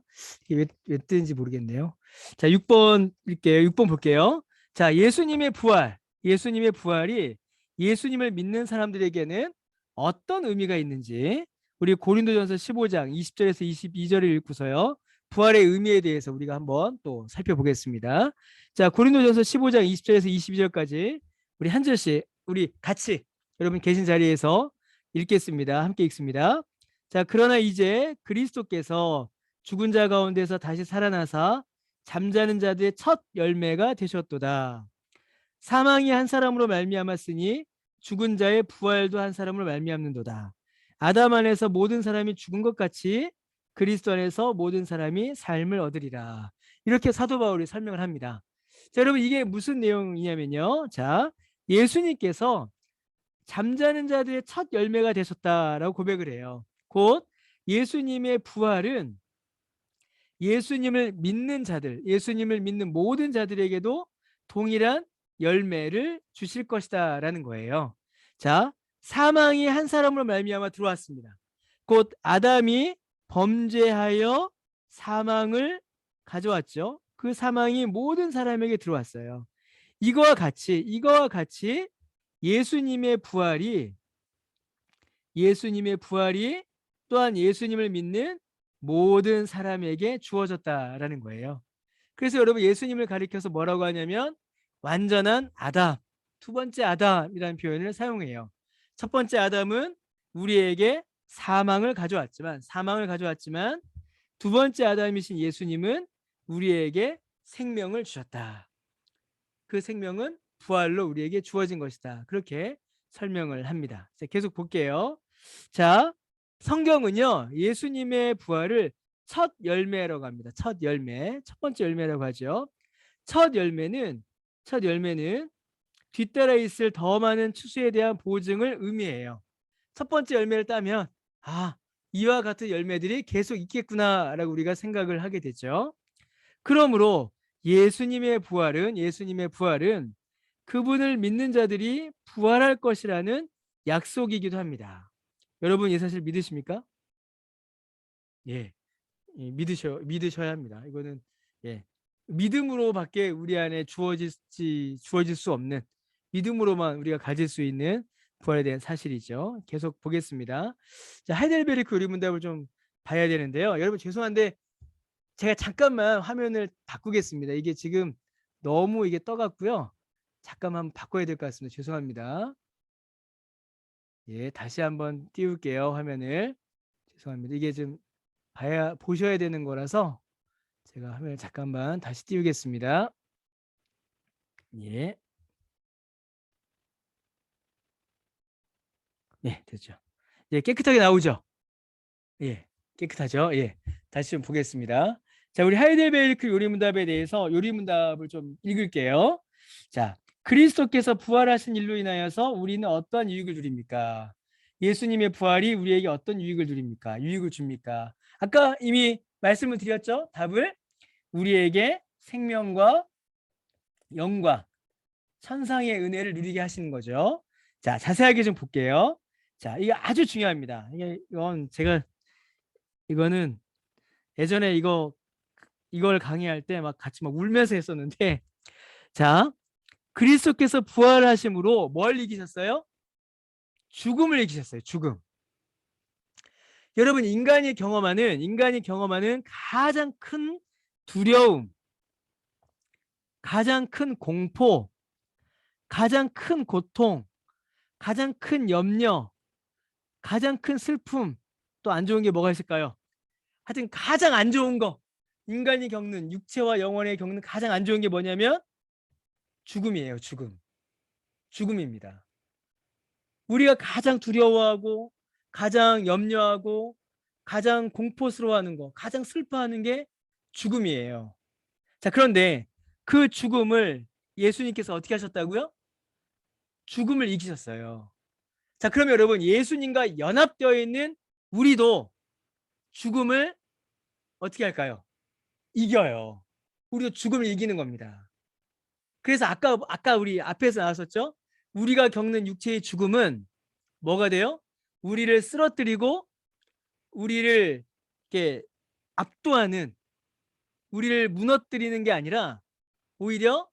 이게 왜 뜨는지 모르겠네요. 자, 6번 읽게요. 6번 볼게요. 자, 예수님의 부활. 예수님의 부활이 예수님을 믿는 사람들에게는 어떤 의미가 있는지 우리 고린도전서 15장 20절에서 22절을 읽고서요. 부활의 의미에 대해서 우리가 한번 또 살펴보겠습니다. 자, 고린도전서 15장 20절에서 22절까지 우리 한 절씩 우리 같이 여러분 계신 자리에서 읽겠습니다. 함께 읽습니다. 자, 그러나 이제 그리스도께서 죽은 자 가운데서 다시 살아나사 잠자는 자들의 첫 열매가 되셨도다. 사망이 한 사람으로 말미암았으니 죽은 자의 부활도 한 사람으로 말미암는도다. 아담 안에서 모든 사람이 죽은 것 같이 그리스도 안에서 모든 사람이 삶을 얻으리라. 이렇게 사도 바울이 설명을 합니다. 자, 여러분 이게 무슨 내용이냐면요. 자, 예수님께서 잠자는 자들의 첫 열매가 되셨다라고 고백을 해요. 곧 예수님의 부활은 예수님을 믿는 자들, 예수님을 믿는 모든 자들에게도 동일한 열매를 주실 것이다라는 거예요. 자, 사망이 한 사람으로 말미암아 들어왔습니다. 곧 아담이 범죄하여 사망을 가져왔죠. 그 사망이 모든 사람에게 들어왔어요. 이거와 같이 예수님의 부활이 또한 예수님을 믿는 모든 사람에게 주어졌다라는 거예요. 그래서 여러분 예수님을 가리켜서 뭐라고 하냐면 완전한 아담, 두 번째 아담이라는 표현을 사용해요. 첫 번째 아담은 우리에게 사망을 가져왔지만 두 번째 아담이신 예수님은 우리에게 생명을 주셨다. 그 생명은 부활로 우리에게 주어진 것이다. 그렇게 설명을 합니다. 자, 계속 볼게요. 자, 성경은요, 예수님의 부활을 첫 열매라고 합니다. 첫 열매, 첫 번째 열매라고 하죠. 첫 열매는 뒤따라 있을 더 많은 추수에 대한 보증을 의미해요. 첫 번째 열매를 따면 아, 이와 같은 열매들이 계속 있겠구나라고 우리가 생각을 하게 되죠. 그러므로 예수님의 부활은 그분을 믿는 자들이 부활할 것이라는 약속이기도 합니다. 여러분 이 사실 믿으십니까? 예, 믿으셔야 합니다. 이거는 예, 믿음으로밖에 우리 안에 주어질 수 없는, 믿음으로만 우리가 가질 수 있는 부활에 대한 사실이죠. 계속 보겠습니다. 자, 하이델베르크 요리문답을 좀 봐야 되는데요. 여러분 죄송한데 제가 잠깐만 화면을 바꾸겠습니다. 이게 지금 너무 이게 떠갖고요. 잠깐만 바꿔야 될 것 같습니다. 죄송합니다. 예, 다시 한번 띄울게요. 화면을. 죄송합니다. 이게 좀 보셔야 되는 거라서 제가 화면을 잠깐만 다시 띄우겠습니다. 예. 예, 됐죠. 예, 깨끗하게 나오죠. 예, 깨끗하죠. 예, 다시 좀 보겠습니다. 자, 우리 하이델베르크 요리문답에 대해서 요리문답을 좀 읽을게요. 자, 그리스도께서 부활하신 일로 인하여서 우리는 어떠한 유익을 누립니까? 예수님의 부활이 우리에게 어떤 유익을 누립니까? 유익을 줍니까? 아까 이미 말씀을 드렸죠. 답을 우리에게 생명과 영광, 천상의 은혜를 누리게 하시는 거죠. 자, 자세하게 좀 볼게요. 자, 이게 아주 중요합니다. 이거는 예전에 이걸 강의할 때 막 같이 막 울면서 했었는데, 자, 그리스도께서 부활하심으로 뭘 이기셨어요? 죽음을 이기셨어요. 죽음. 여러분 인간이 경험하는 가장 큰 두려움, 가장 큰 공포, 가장 큰 고통, 가장 큰 염려, 가장 큰 슬픔, 또 안 좋은 게 뭐가 있을까요? 하여튼 가장 안 좋은 거, 인간이 겪는, 육체와 영혼에 겪는 가장 안 좋은 게 뭐냐면 죽음이에요. 죽음입니다. 우리가 가장 두려워하고 가장 염려하고 가장 공포스러워하는 거, 가장 슬퍼하는 게 죽음이에요. 자, 그런데 그 죽음을 예수님께서 어떻게 하셨다고요? 죽음을 이기셨어요. 자, 그러면 여러분 예수님과 연합되어 있는 우리도 죽음을 어떻게 할까요? 이겨요. 우리도 죽음을 이기는 겁니다. 그래서 아까 우리 앞에서 나왔었죠? 우리가 겪는 육체의 죽음은 뭐가 돼요? 우리를 쓰러뜨리고 우리를 이렇게 압도하는, 우리를 무너뜨리는 게 아니라 오히려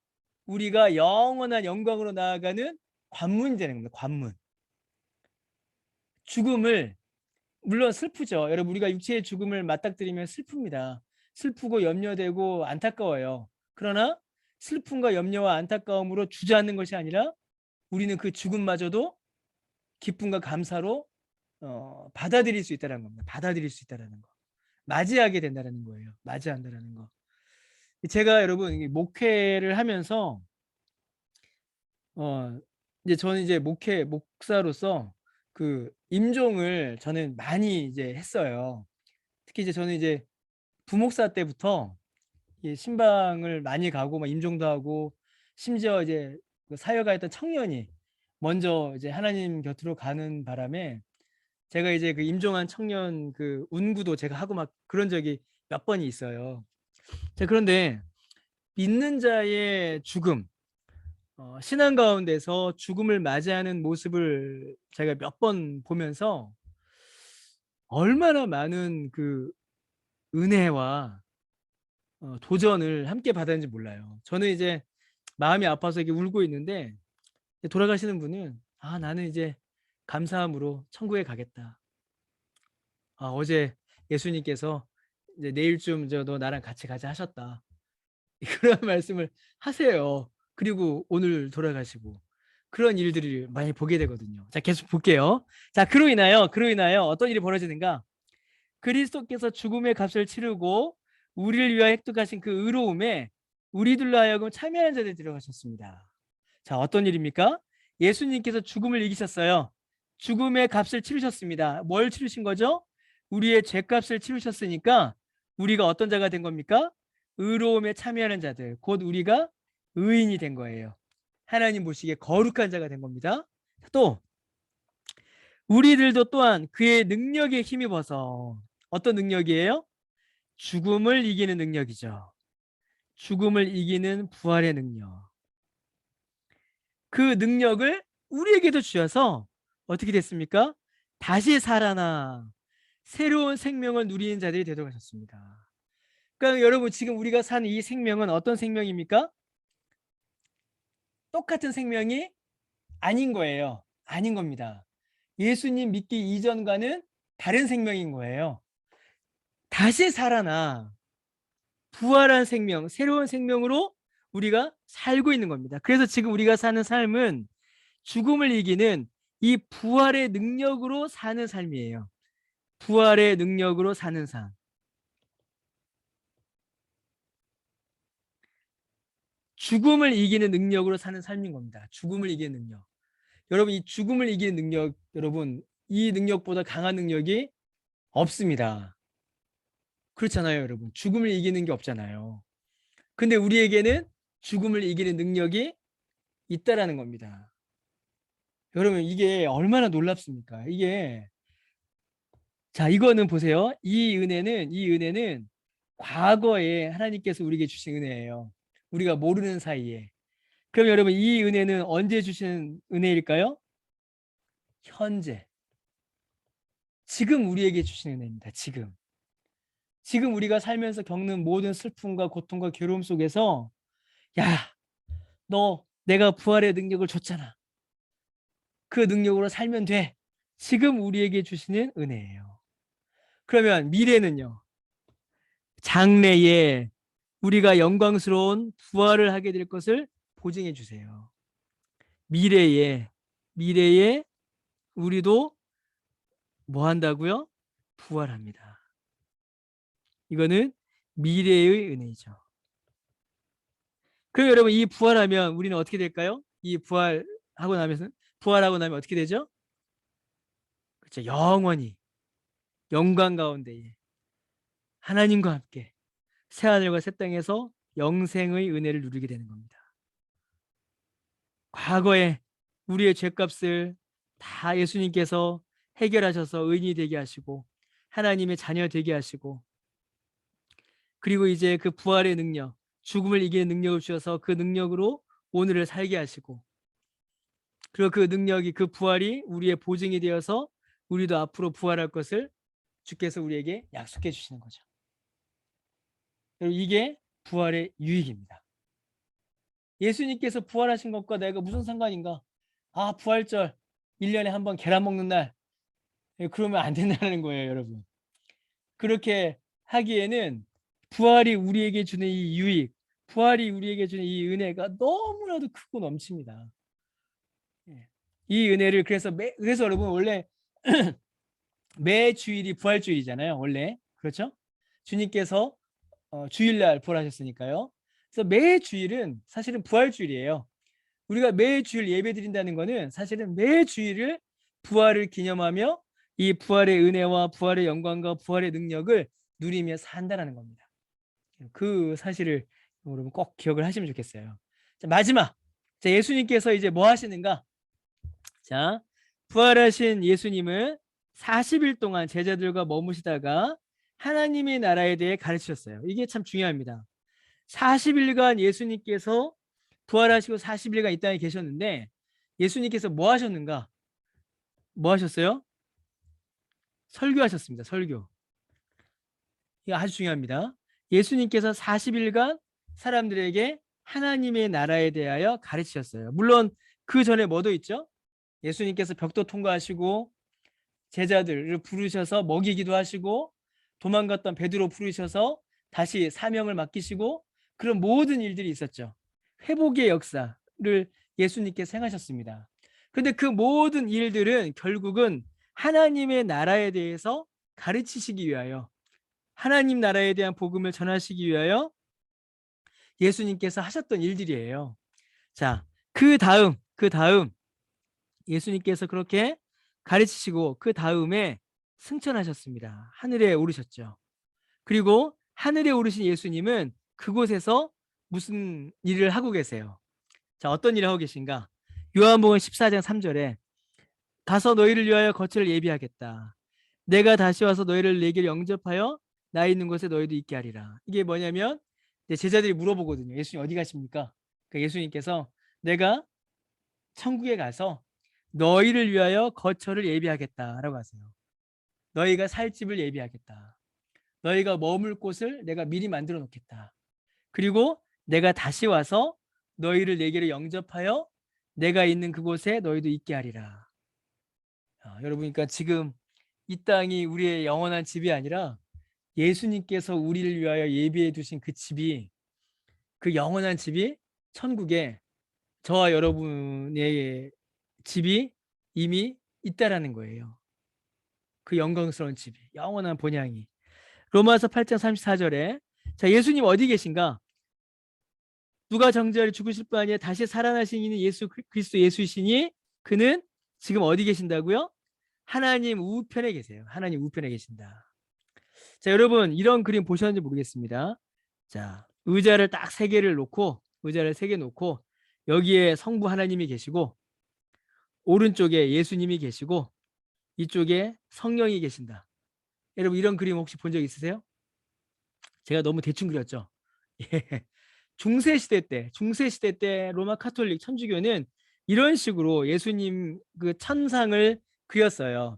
우리가 영원한 영광으로 나아가는 관문이 되는 겁니다. 관문. 죽음을, 물론 슬프죠. 여러분 우리가 육체의 죽음을 맞닥뜨리면 슬픕니다. 슬프고 염려되고 안타까워요. 그러나 슬픔과 염려와 안타까움으로 주저앉는 것이 아니라 우리는 그 죽음마저도 기쁨과 감사로 받아들일 수 있다는 겁니다. 받아들일 수 있다는 거. 맞이하게 된다는 거예요. 맞이한다는 거. 제가 여러분 목회를 하면서 이제 저는 이제 목사로서 그 임종을 저는 많이 이제 했어요. 특히 이제 저는 이제 부목사 때부터 신방을 많이 가고 막 임종도 하고, 심지어 이제 그 사역하였던 청년이 먼저 이제 하나님 곁으로 가는 바람에 제가 이제 그 임종한 청년 그 운구도 제가 하고 막 그런 적이 몇 번이 있어요. 자, 그런데 믿는 자의 죽음, 신앙 가운데서 죽음을 맞이하는 모습을 제가 몇 번 보면서 얼마나 많은 그 은혜와 도전을 함께 받았는지 몰라요. 저는 이제 마음이 아파서 이렇게 울고 있는데 돌아가시는 분은 나는 이제 감사함으로 천국에 가겠다. 어제 예수님께서 이제 내일쯤 너 나랑 같이 가자 하셨다. 그런 말씀을 하세요. 그리고 오늘 돌아가시고 그런 일들을 많이 보게 되거든요. 자, 계속 볼게요. 자, 그로 인하여 어떤 일이 벌어지는가? 그리스도께서 죽음의 값을 치르고 우리를 위하여 획득하신 그 의로움에 우리들로 하여금 참여하는 자들이 들어가셨습니다. 자, 어떤 일입니까? 예수님께서 죽음을 이기셨어요. 죽음의 값을 치르셨습니다. 뭘 치르신 거죠? 우리의 죄값을 치르셨으니까 우리가 어떤 자가 된 겁니까? 의로움에 참여하는 자들, 곧 우리가 의인이 된 거예요. 하나님 보시기에 거룩한 자가 된 겁니다. 또 우리들도 또한 그의 능력에 힘입어서, 어떤 능력이에요? 죽음을 이기는 능력이죠. 죽음을 이기는 부활의 능력. 그 능력을 우리에게도 주셔서 어떻게 됐습니까? 다시 살아나 새로운 생명을 누리는 자들이 되도록 하셨습니다. 그러니까 여러분, 지금 우리가 사는 이 생명은 어떤 생명입니까? 똑같은 생명이 아닌 거예요. 아닌 겁니다. 예수님 믿기 이전과는 다른 생명인 거예요. 다시 살아나 부활한 생명, 새로운 생명으로 우리가 살고 있는 겁니다. 그래서 지금 우리가 사는 삶은 죽음을 이기는 이 부활의 능력으로 사는 삶이에요. 부활의 능력으로 사는 삶. 죽음을 이기는 능력으로 사는 삶인 겁니다. 죽음을 이기는 능력. 여러분, 이 죽음을 이기는 능력, 여러분, 이 능력보다 강한 능력이 없습니다. 그렇잖아요, 여러분. 죽음을 이기는 게 없잖아요. 근데 우리에게는 죽음을 이기는 능력이 있다라는 겁니다. 여러분, 이게 얼마나 놀랍습니까? 이게, 자, 이거는 보세요. 이 은혜는 과거에 하나님께서 우리에게 주신 은혜예요. 우리가 모르는 사이에. 그럼 여러분, 이 은혜는 언제 주신 은혜일까요? 현재. 지금 우리에게 주신 은혜입니다. 지금 우리가 살면서 겪는 모든 슬픔과 고통과 괴로움 속에서, 야, 너 내가 부활의 능력을 줬잖아. 그 능력으로 살면 돼. 지금 우리에게 주시는 은혜예요. 그러면 미래는요? 장래에 우리가 영광스러운 부활을 하게 될 것을 보증해 주세요. 미래에 우리도 뭐 한다고요? 부활합니다. 이거는 미래의 은혜죠. 그럼 여러분, 이 부활하면 우리는 어떻게 될까요? 이 부활하고 나면 어떻게 되죠? 그렇죠. 영원히 영광 가운데에 하나님과 함께 새하늘과 새 땅에서 영생의 은혜를 누리게 되는 겁니다. 과거에 우리의 죄값을 다 예수님께서 해결하셔서 의인이 되게 하시고 하나님의 자녀 되게 하시고, 그리고 이제 그 부활의 능력, 죽음을 이기는 능력을 주셔서 그 능력으로 오늘을 살게 하시고, 그리고 그 능력이, 그 부활이 우리의 보증이 되어서 우리도 앞으로 부활할 것을 주께서 우리에게 약속해 주시는 거죠. 이게 부활의 유익입니다. 예수님께서 부활하신 것과 내가 무슨 상관인가? 아, 부활절 1년에 한 번 계란 먹는 날, 그러면 안 된다는 거예요, 여러분. 그렇게 하기에는 부활이 우리에게 주는 이 유익, 부활이 우리에게 주는 이 은혜가 너무나도 크고 넘칩니다. 이 은혜를 그래서 여러분, 원래 매 주일이 부활주일이잖아요, 원래. 그렇죠? 주님께서 주일날 부활하셨으니까요. 그래서 매 주일은 사실은 부활주일이에요. 우리가 매 주일 예배 드린다는 거는 사실은 매 주일을 부활을 기념하며 이 부활의 은혜와 부활의 영광과 부활의 능력을 누리며 산다는 겁니다. 그 사실을 여러분 꼭 기억을 하시면 좋겠어요. 자, 마지막. 자, 예수님께서 이제 뭐 하시는가? 자, 부활하신 예수님은 40일 동안 제자들과 머무시다가 하나님의 나라에 대해 가르치셨어요. 이게 참 중요합니다. 40일간 예수님께서 부활하시고 40일간 이 땅에 계셨는데, 예수님께서 뭐 하셨는가? 뭐 하셨어요? 설교하셨습니다. 설교. 이거 아주 중요합니다. 예수님께서 40일간 사람들에게 하나님의 나라에 대하여 가르치셨어요. 물론 그 전에 뭐도 있죠? 예수님께서 벽도 통과하시고 제자들을 부르셔서 먹이기도 하시고, 도망갔던 베드로 부르셔서 다시 사명을 맡기시고, 그런 모든 일들이 있었죠. 회복의 역사를 예수님께서 행하셨습니다. 근데 그 모든 일들은 결국은 하나님의 나라에 대해서 가르치시기 위하여, 하나님 나라에 대한 복음을 전하시기 위하여 예수님께서 하셨던 일들이에요. 자, 그 다음 예수님께서 그렇게 가르치시고 그 다음에 승천하셨습니다. 하늘에 오르셨죠. 그리고 하늘에 오르신 예수님은 그곳에서 무슨 일을 하고 계세요? 자, 어떤 일을 하고 계신가? 요한복음 14장 3절에 가서 너희를 위하여 거처를 예비하겠다. 내가 다시 와서 너희를 내게 영접하여 나 있는 곳에 너희도 있게 하리라. 이게 뭐냐면 이제 제자들이 물어보거든요. 예수님 어디 가십니까? 그러니까 예수님께서 내가 천국에 가서 너희를 위하여 거처를 예비하겠다라고 하세요. 너희가 살 집을 예비하겠다. 너희가 머물 곳을 내가 미리 만들어 놓겠다. 그리고 내가 다시 와서 너희를 내게로 영접하여 내가 있는 그곳에 너희도 있게 하리라. 여러분, 그러니까 지금 이 땅이 우리의 영원한 집이 아니라 예수님께서 우리를 위하여 예비해 두신 그 집이, 그 영원한 집이 천국에 저와 여러분의 집이 이미 있다라는 거예요. 그 영광스러운 집이, 영원한 본향이. 로마서 8장 34절에 자, 예수님 어디 계신가? 누가 정죄하리 죽으실 바 아니라 다시 살아나신 이는 예수 그리스도 예수이시니 그는 지금 어디 계신다고요? 하나님 우편에 계세요. 하나님 우편에 계신다. 자, 여러분 이런 그림 보셨는지 모르겠습니다. 자, 의자를 딱 세 개를 놓고, 의자를 세 개 놓고 여기에 성부 하나님이 계시고 오른쪽에 예수님이 계시고 이쪽에 성령이 계신다. 여러분 이런 그림 혹시 본 적 있으세요? 제가 너무 대충 그렸죠? 예. 중세 시대 때 로마 카톨릭 천주교는 이런 식으로 예수님 그 천상을 그렸어요.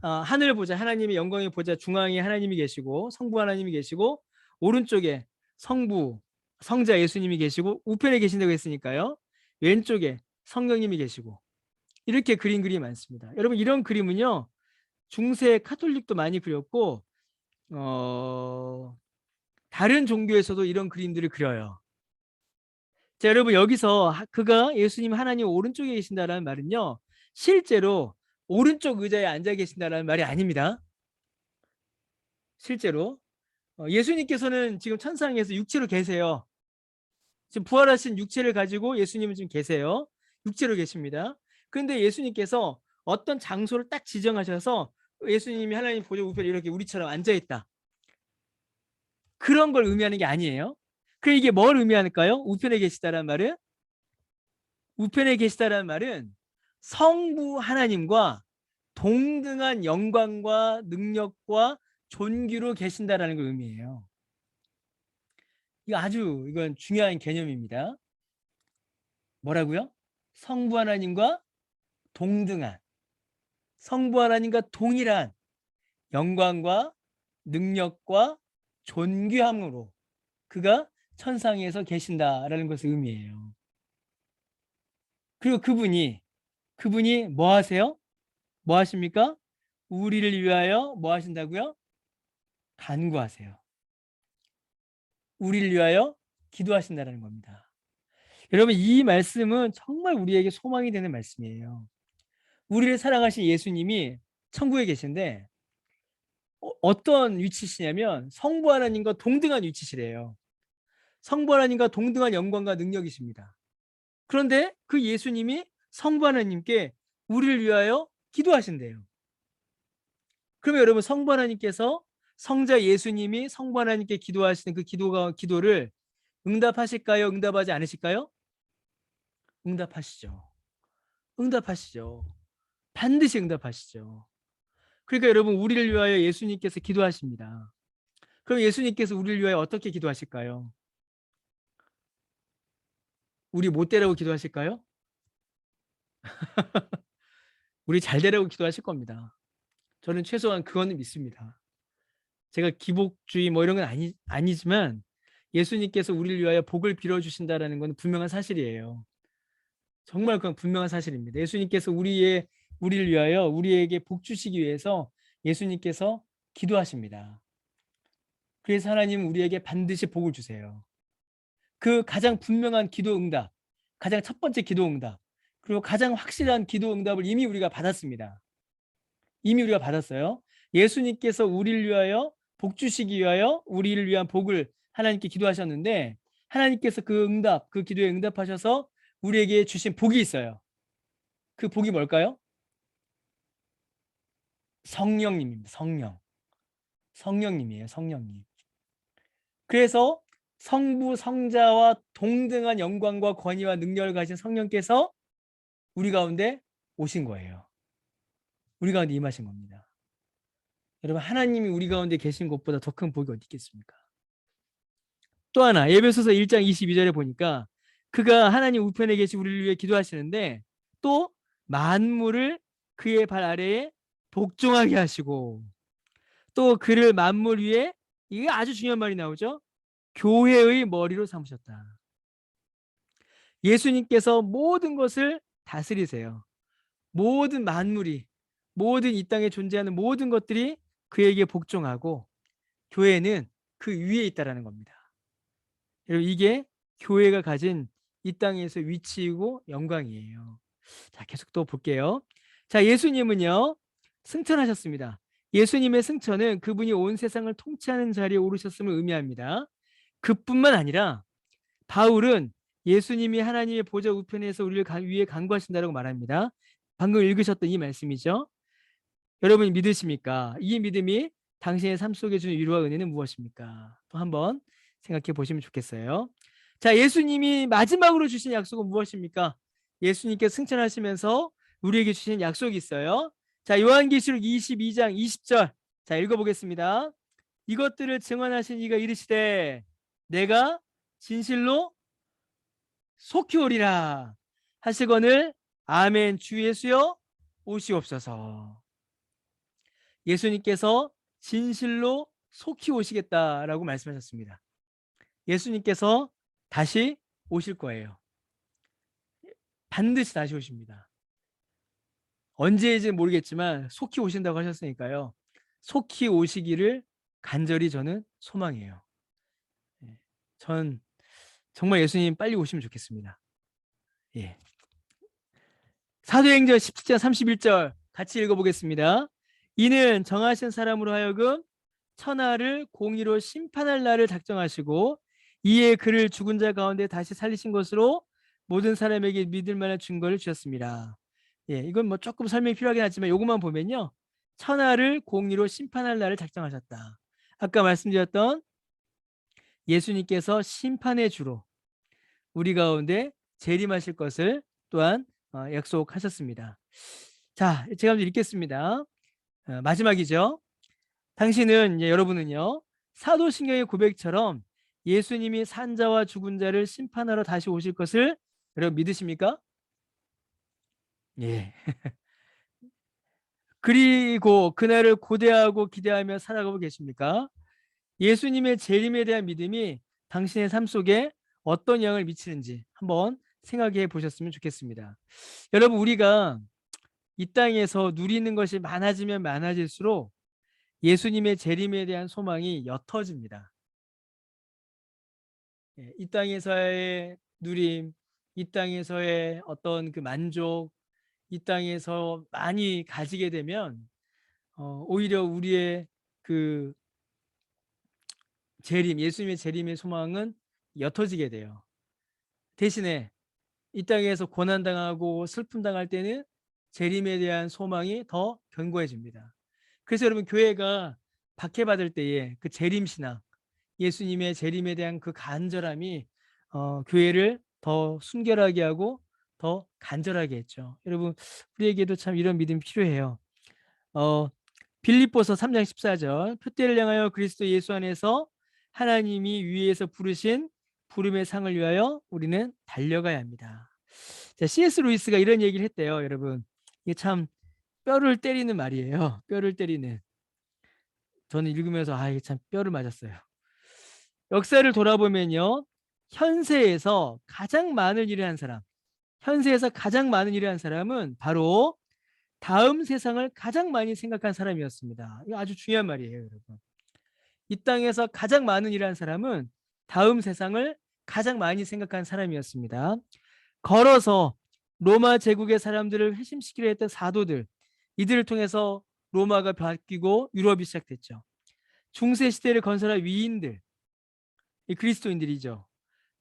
하늘 보자, 하나님의 영광의 보자 중앙에 하나님이 계시고 성부 하나님이 계시고 오른쪽에 성부 성자 예수님이 계시고 우편에 계신다고 했으니까요. 왼쪽에 성령님이 계시고 이렇게 그린 그림이 많습니다. 여러분 이런 그림은요. 중세 카톨릭도 많이 그렸고 다른 종교에서도 이런 그림들을 그려요. 자, 여러분 여기서 그가 예수님 하나님 오른쪽에 계신다라는 말은요. 실제로 오른쪽 의자에 앉아 계신다라는 말이 아닙니다. 실제로 예수님께서는 지금 천상에서 육체로 계세요. 지금 부활하신 육체를 가지고 예수님은 지금 계세요. 육체로 계십니다. 그런데 예수님께서 어떤 장소를 딱 지정하셔서 예수님이 하나님 보좌 우편에 이렇게 우리처럼 앉아있다. 그런 걸 의미하는 게 아니에요. 그 이게 뭘 의미할까요? 우편에 계시다라는 말은, 우편에 계시다라는 말은 성부 하나님과 동등한 영광과 능력과 존귀로 계신다라는 걸 의미해요. 이건 중요한 개념입니다. 뭐라고요? 성부 하나님과 동등한, 성부 하나님과 동일한 영광과 능력과 존귀함으로 그가 천상에서 계신다라는 것을 의미해요. 그리고 그분이 뭐 하세요? 뭐 하십니까? 우리를 위하여 뭐 하신다고요? 간구하세요. 우리를 위하여 기도하신다는 겁니다. 여러분 이 말씀은 정말 우리에게 소망이 되는 말씀이에요. 우리를 사랑하신 예수님이 천국에 계신데 어떤 위치시냐면 성부 하나님과 동등한 위치시래요. 성부 하나님과 동등한 영광과 능력이십니다. 그런데 그 예수님이 성부 하나님께 우리를 위하여 기도하신대요. 그러면 여러분 성부 하나님께서 성자 예수님이 성부 하나님께 기도하시는 그 기도를 응답하실까요? 응답하지 않으실까요? 응답하시죠. 응답하시죠. 반드시 응답하시죠. 그러니까 여러분 우리를 위하여 예수님께서 기도하십니다. 그럼 예수님께서 우리를 위하여 어떻게 기도하실까요? 우리 못 되라고 기도하실까요? 우리 잘 되라고 기도하실 겁니다. 저는 최소한 그거는 믿습니다. 제가 기복주의 뭐 이런 건 아니지만 예수님께서 우리를 위하여 복을 빌어주신다는 건 분명한 사실이에요. 정말 그건 분명한 사실입니다. 예수님께서 우리를 위하여 우리에게 복 주시기 위해서 예수님께서 기도하십니다. 그래서 하나님은 우리에게 반드시 복을 주세요. 그 가장 분명한 기도 응답, 가장 첫 번째 기도 응답, 그리고 가장 확실한 기도 응답을 이미 우리가 받았습니다. 이미 우리가 받았어요. 예수님께서 우리를 위하여 복 주시기 위하여 우리를 위한 복을 하나님께 기도하셨는데 하나님께서 그 기도에 응답하셔서 우리에게 주신 복이 있어요. 그 복이 뭘까요? 성령님입니다. 성령님이에요. 성령님. 그래서 성부, 성자와 동등한 영광과 권위와 능력을 가진 성령께서 우리 가운데 오신 거예요. 우리 가운데 임하신 겁니다. 여러분, 하나님이 우리 가운데 계신 것보다 더 큰 복이 어디 있겠습니까? 또 하나, 에베소서 1장 22절에 보니까 그가 하나님 우편에 계시 우리를 위해 기도하시는데 또 만물을 그의 발 아래에 복종하게 하시고 또 그를 만물 위에, 이게 아주 중요한 말이 나오죠. 교회의 머리로 삼으셨다. 예수님께서 모든 것을 다스리세요. 모든 만물이, 모든 이 땅에 존재하는 모든 것들이 그에게 복종하고 교회는 그 위에 있다라는 겁니다. 여러분, 이게 교회가 가진 이 땅에서 위치이고 영광이에요. 자, 계속 또 볼게요. 자, 예수님은요, 승천하셨습니다. 예수님의 승천은 그분이 온 세상을 통치하는 자리에 오르셨음을 의미합니다. 그뿐만 아니라 바울은 예수님이 하나님의 보좌 우편에서 우리를 위해 간구하신다고 말합니다. 방금 읽으셨던 이 말씀이죠. 여러분 믿으십니까? 이 믿음이 당신의 삶 속에 주는 위로와 은혜는 무엇입니까? 또 한번 생각해 보시면 좋겠어요. 자, 예수님이 마지막으로 주신 약속은 무엇입니까? 예수님께 승천하시면서 우리에게 주신 약속이 있어요. 자, 요한계시록 22장 20절. 자, 읽어보겠습니다. 이것들을 증언하신 이가 이르시되 내가 진실로 속히 오리라 하시거늘 아멘. 주 예수여 오시옵소서. 예수님께서 진실로 속히 오시겠다라고 말씀하셨습니다. 예수님께서 다시 오실 거예요. 반드시 다시 오십니다. 언제인지 모르겠지만 속히 오신다고 하셨으니까요. 속히 오시기를 간절히 저는 소망해요. 전 정말 예수님 빨리 오시면 좋겠습니다. 예. 사도행전 17장 31절 같이 읽어보겠습니다. 이는 정하신 사람으로 하여금 천하를 공의로 심판할 날을 작정하시고 이에 그를 죽은 자 가운데 다시 살리신 것으로 모든 사람에게 믿을 만한 증거를 주셨습니다. 예, 이건 뭐 조금 설명이 필요하긴 하지만 이것만 보면요. 천하를 공의로 심판할 날을 작정하셨다. 아까 말씀드렸던 예수님께서 심판의 주로 우리 가운데 재림하실 것을 또한 약속하셨습니다. 자, 제가 먼저 읽겠습니다. 마지막이죠. 당신은, 여러분은요, 사도신경의 고백처럼 예수님이 산자와 죽은 자를 심판하러 다시 오실 것을 여러분 믿으십니까? 예. 그리고 그날을 고대하고 기대하며 살아가고 계십니까? 예수님의 재림에 대한 믿음이 당신의 삶 속에 어떤 영향을 미치는지 한번 생각해 보셨으면 좋겠습니다. 여러분, 우리가 이 땅에서 누리는 것이 많아지면 많아질수록 예수님의 재림에 대한 소망이 옅어집니다. 이 땅에서의 누림, 이 땅에서의 어떤 그 만족, 이 땅에서 많이 가지게 되면 오히려 우리의 그 재림, 예수님의 재림의 소망은 옅어지게 돼요. 대신에 이 땅에서 고난당하고 슬픔당할 때는 재림에 대한 소망이 더 견고해집니다. 그래서 여러분, 교회가 박해받을 때에 그 재림신앙, 예수님의 재림에 대한 그 간절함이 교회를 더 순결하게 하고 더 간절하게 했죠. 여러분, 우리에게도 참 이런 믿음이 필요해요. 빌립보서 3장 14절, 표대를 향하여 그리스도 예수 안에서 하나님이 위에서 부르신 부름의 상을 위하여 우리는 달려가야 합니다. 자, C.S. 루이스가 이런 얘기를 했대요. 여러분, 이게 참 뼈를 때리는 말이에요. 뼈를 때리는. 저는 읽으면서 이게 참 뼈를 맞았어요. 역사를 돌아보면요, 현세에서 가장 많은 일을 한 사람, 현세에서 가장 많은 일을 한 사람은 바로 다음 세상을 가장 많이 생각한 사람이었습니다. 이거 아주 중요한 말이에요, 여러분. 이 땅에서 가장 많은 일을 한 사람은 다음 세상을 가장 많이 생각한 사람이었습니다. 걸어서 로마 제국의 사람들을 회심시키려 했던 사도들, 이들을 통해서 로마가 바뀌고 유럽이 시작됐죠. 중세 시대를 건설한 위인들, 이 그리스도인들이죠.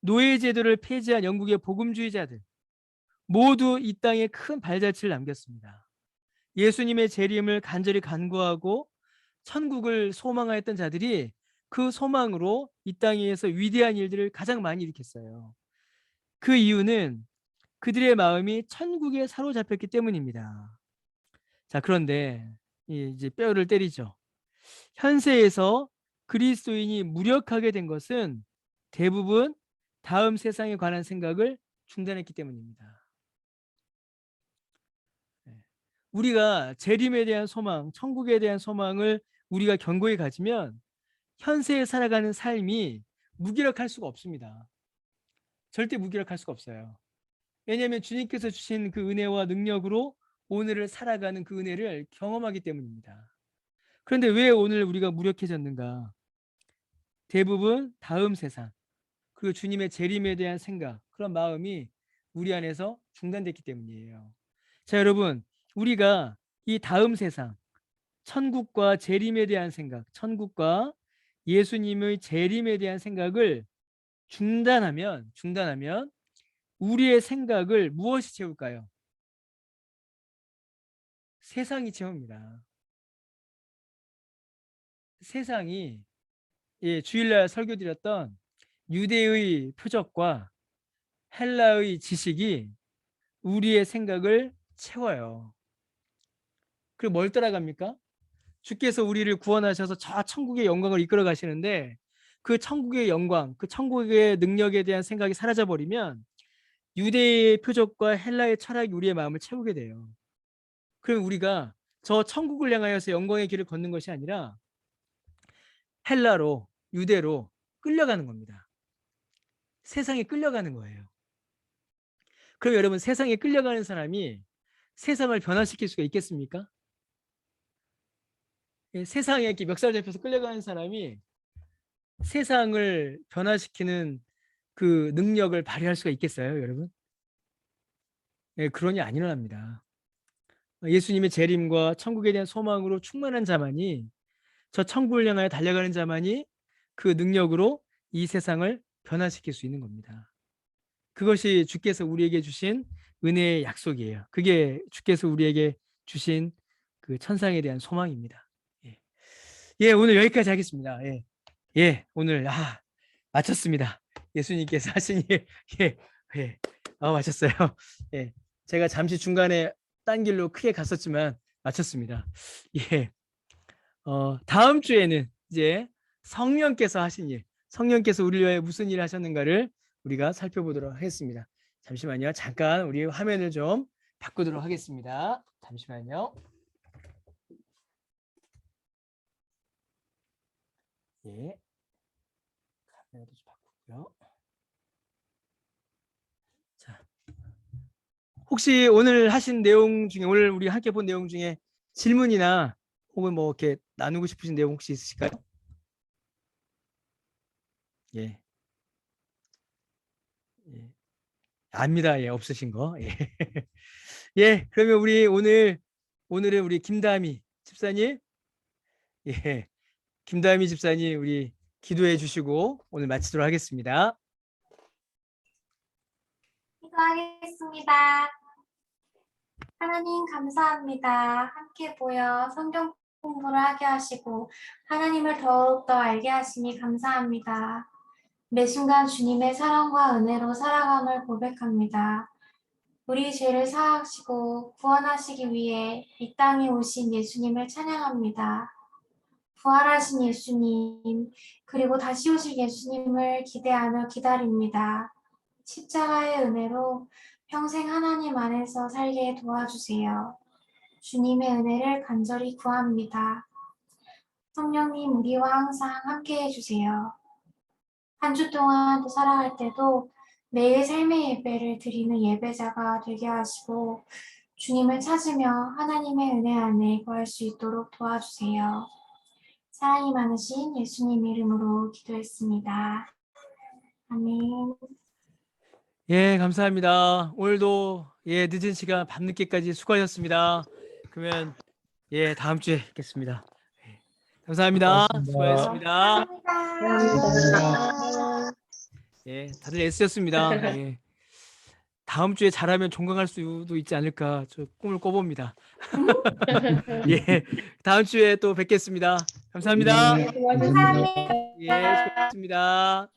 노예 제도를 폐지한 영국의 복음주의자들, 모두 이 땅에 큰 발자취를 남겼습니다. 예수님의 재림을 간절히 간구하고 천국을 소망하였던 자들이 그 소망으로 이 땅 위에서 위대한 일들을 가장 많이 일으켰어요. 그 이유는 그들의 마음이 천국에 사로잡혔기 때문입니다. 자, 그런데 이제 뼈를 때리죠. 현세에서 그리스도인이 무력하게 된 것은 대부분 다음 세상에 관한 생각을 중단했기 때문입니다. 우리가 재림에 대한 소망, 천국에 대한 소망을 우리가 견고히 가지면 현세에 살아가는 삶이 무기력할 수가 없습니다. 절대 무기력할 수가 없어요. 왜냐하면 주님께서 주신 그 은혜와 능력으로 오늘을 살아가는 그 은혜를 경험하기 때문입니다. 그런데 왜 오늘 우리가 무력해졌는가? 대부분 다음 세상, 그리고 주님의 재림에 대한 생각, 그런 마음이 우리 안에서 중단됐기 때문이에요. 자, 여러분, 우리가 이 다음 세상, 천국과 재림에 대한 생각, 천국과 예수님의 재림에 대한 생각을 중단하면 우리의 생각을 무엇이 채울까요? 세상이 채웁니다. 세상이, 주일날 설교드렸던 유대의 표적과 헬라의 지식이 우리의 생각을 채워요. 그리고 뭘 따라갑니까? 주께서 우리를 구원하셔서 저 천국의 영광을 이끌어 가시는데 그 천국의 영광, 그 천국의 능력에 대한 생각이 사라져 버리면 유대의 표적과 헬라의 철학이 우리의 마음을 채우게 돼요. 그럼 우리가 저 천국을 향하여서 영광의 길을 걷는 것이 아니라 헬라로, 유대로 끌려가는 겁니다. 세상에 끌려가는 거예요. 그럼 여러분, 세상에 끌려가는 사람이 세상을 변화시킬 수가 있겠습니까? 세상에 이렇게 멱살 잡혀서 끌려가는 사람이 세상을 변화시키는 그 능력을 발휘할 수가 있겠어요, 여러분? 그러니 안 일어납니다. 예수님의 재림과 천국에 대한 소망으로 충만한 자만이, 저 천국을 향하여 달려가는 자만이 그 능력으로 이 세상을 변화시킬 수 있는 겁니다. 그것이 주께서 우리에게 주신 은혜의 약속이에요. 그게 주께서 우리에게 주신 그 천상에 대한 소망입니다. 예, 오늘 여기까지 하겠습니다. 오늘 마쳤습니다. 예수님께서 하신 일, 예, 예, 마쳤어요. 예, 제가 잠시 중간에 딴 길로 크게 갔었지만 마쳤습니다. 예, 다음 주에는 이제 성령께서 하신 일, 성령께서 우리를 위해 무슨 일을 하셨는가를 우리가 살펴보도록 하겠습니다. 잠시만요. 잠깐 우리 화면을 좀 바꾸도록 하겠습니다. 잠시만요. 예, 카메라도 좀 바꾸고요. 자, 혹시 오늘 하신 내용 중에, 오늘 우리 함께 본 내용 중에 질문이나 혹은 뭐 이렇게 나누고 싶으신 내용 혹시 있으실까요? 예. 예. 압니다. 예, 없으신 거. 예. 예, 그러면 우리 오늘은 우리 김다미 집사님, 예, 김다미 집사님 우리 기도해 주시고 오늘 마치도록 하겠습니다. 기도하겠습니다. 하나님 감사합니다. 함께 모여 성경 공부를 하게 하시고 하나님을 더욱더 알게 하시니 감사합니다. 매 순간 주님의 사랑과 은혜로 살아감을 고백합니다. 우리 죄를 사하시고 구원하시기 위해 이 땅에 오신 예수님을 찬양합니다. 부활하신 예수님, 그리고 다시 오실 예수님을 기대하며 기다립니다. 십자가의 은혜로 평생 하나님 안에서 살게 도와주세요. 주님의 은혜를 간절히 구합니다. 성령님, 우리와 항상 함께 해주세요. 한 주 동안 또 살아갈 때도 매일 삶의 예배를 드리는 예배자가 되게 하시고 주님을 찾으며 하나님의 은혜 안에 거할 수 있도록 도와주세요. 사랑이 많으신 예수님 이름으로 기도했습니다. 아멘. 예, 감사합니다. 오늘도 늦은 시간 밤늦게까지 수고하셨습니다. 그러면 다음 주에 뵙겠습니다. 감사합니다. 고맙습니다. 수고하셨습니다. 감사합니다. 다들 애쓰셨습니다. 다음 주에 잘하면 종강할 수도 있지 않을까 저 꿈을 꿔봅니다. 예, 다음 주에 또 뵙겠습니다. 감사합니다. 네, 고맙습니다. 감사합니다. 예, 수고하셨습니다.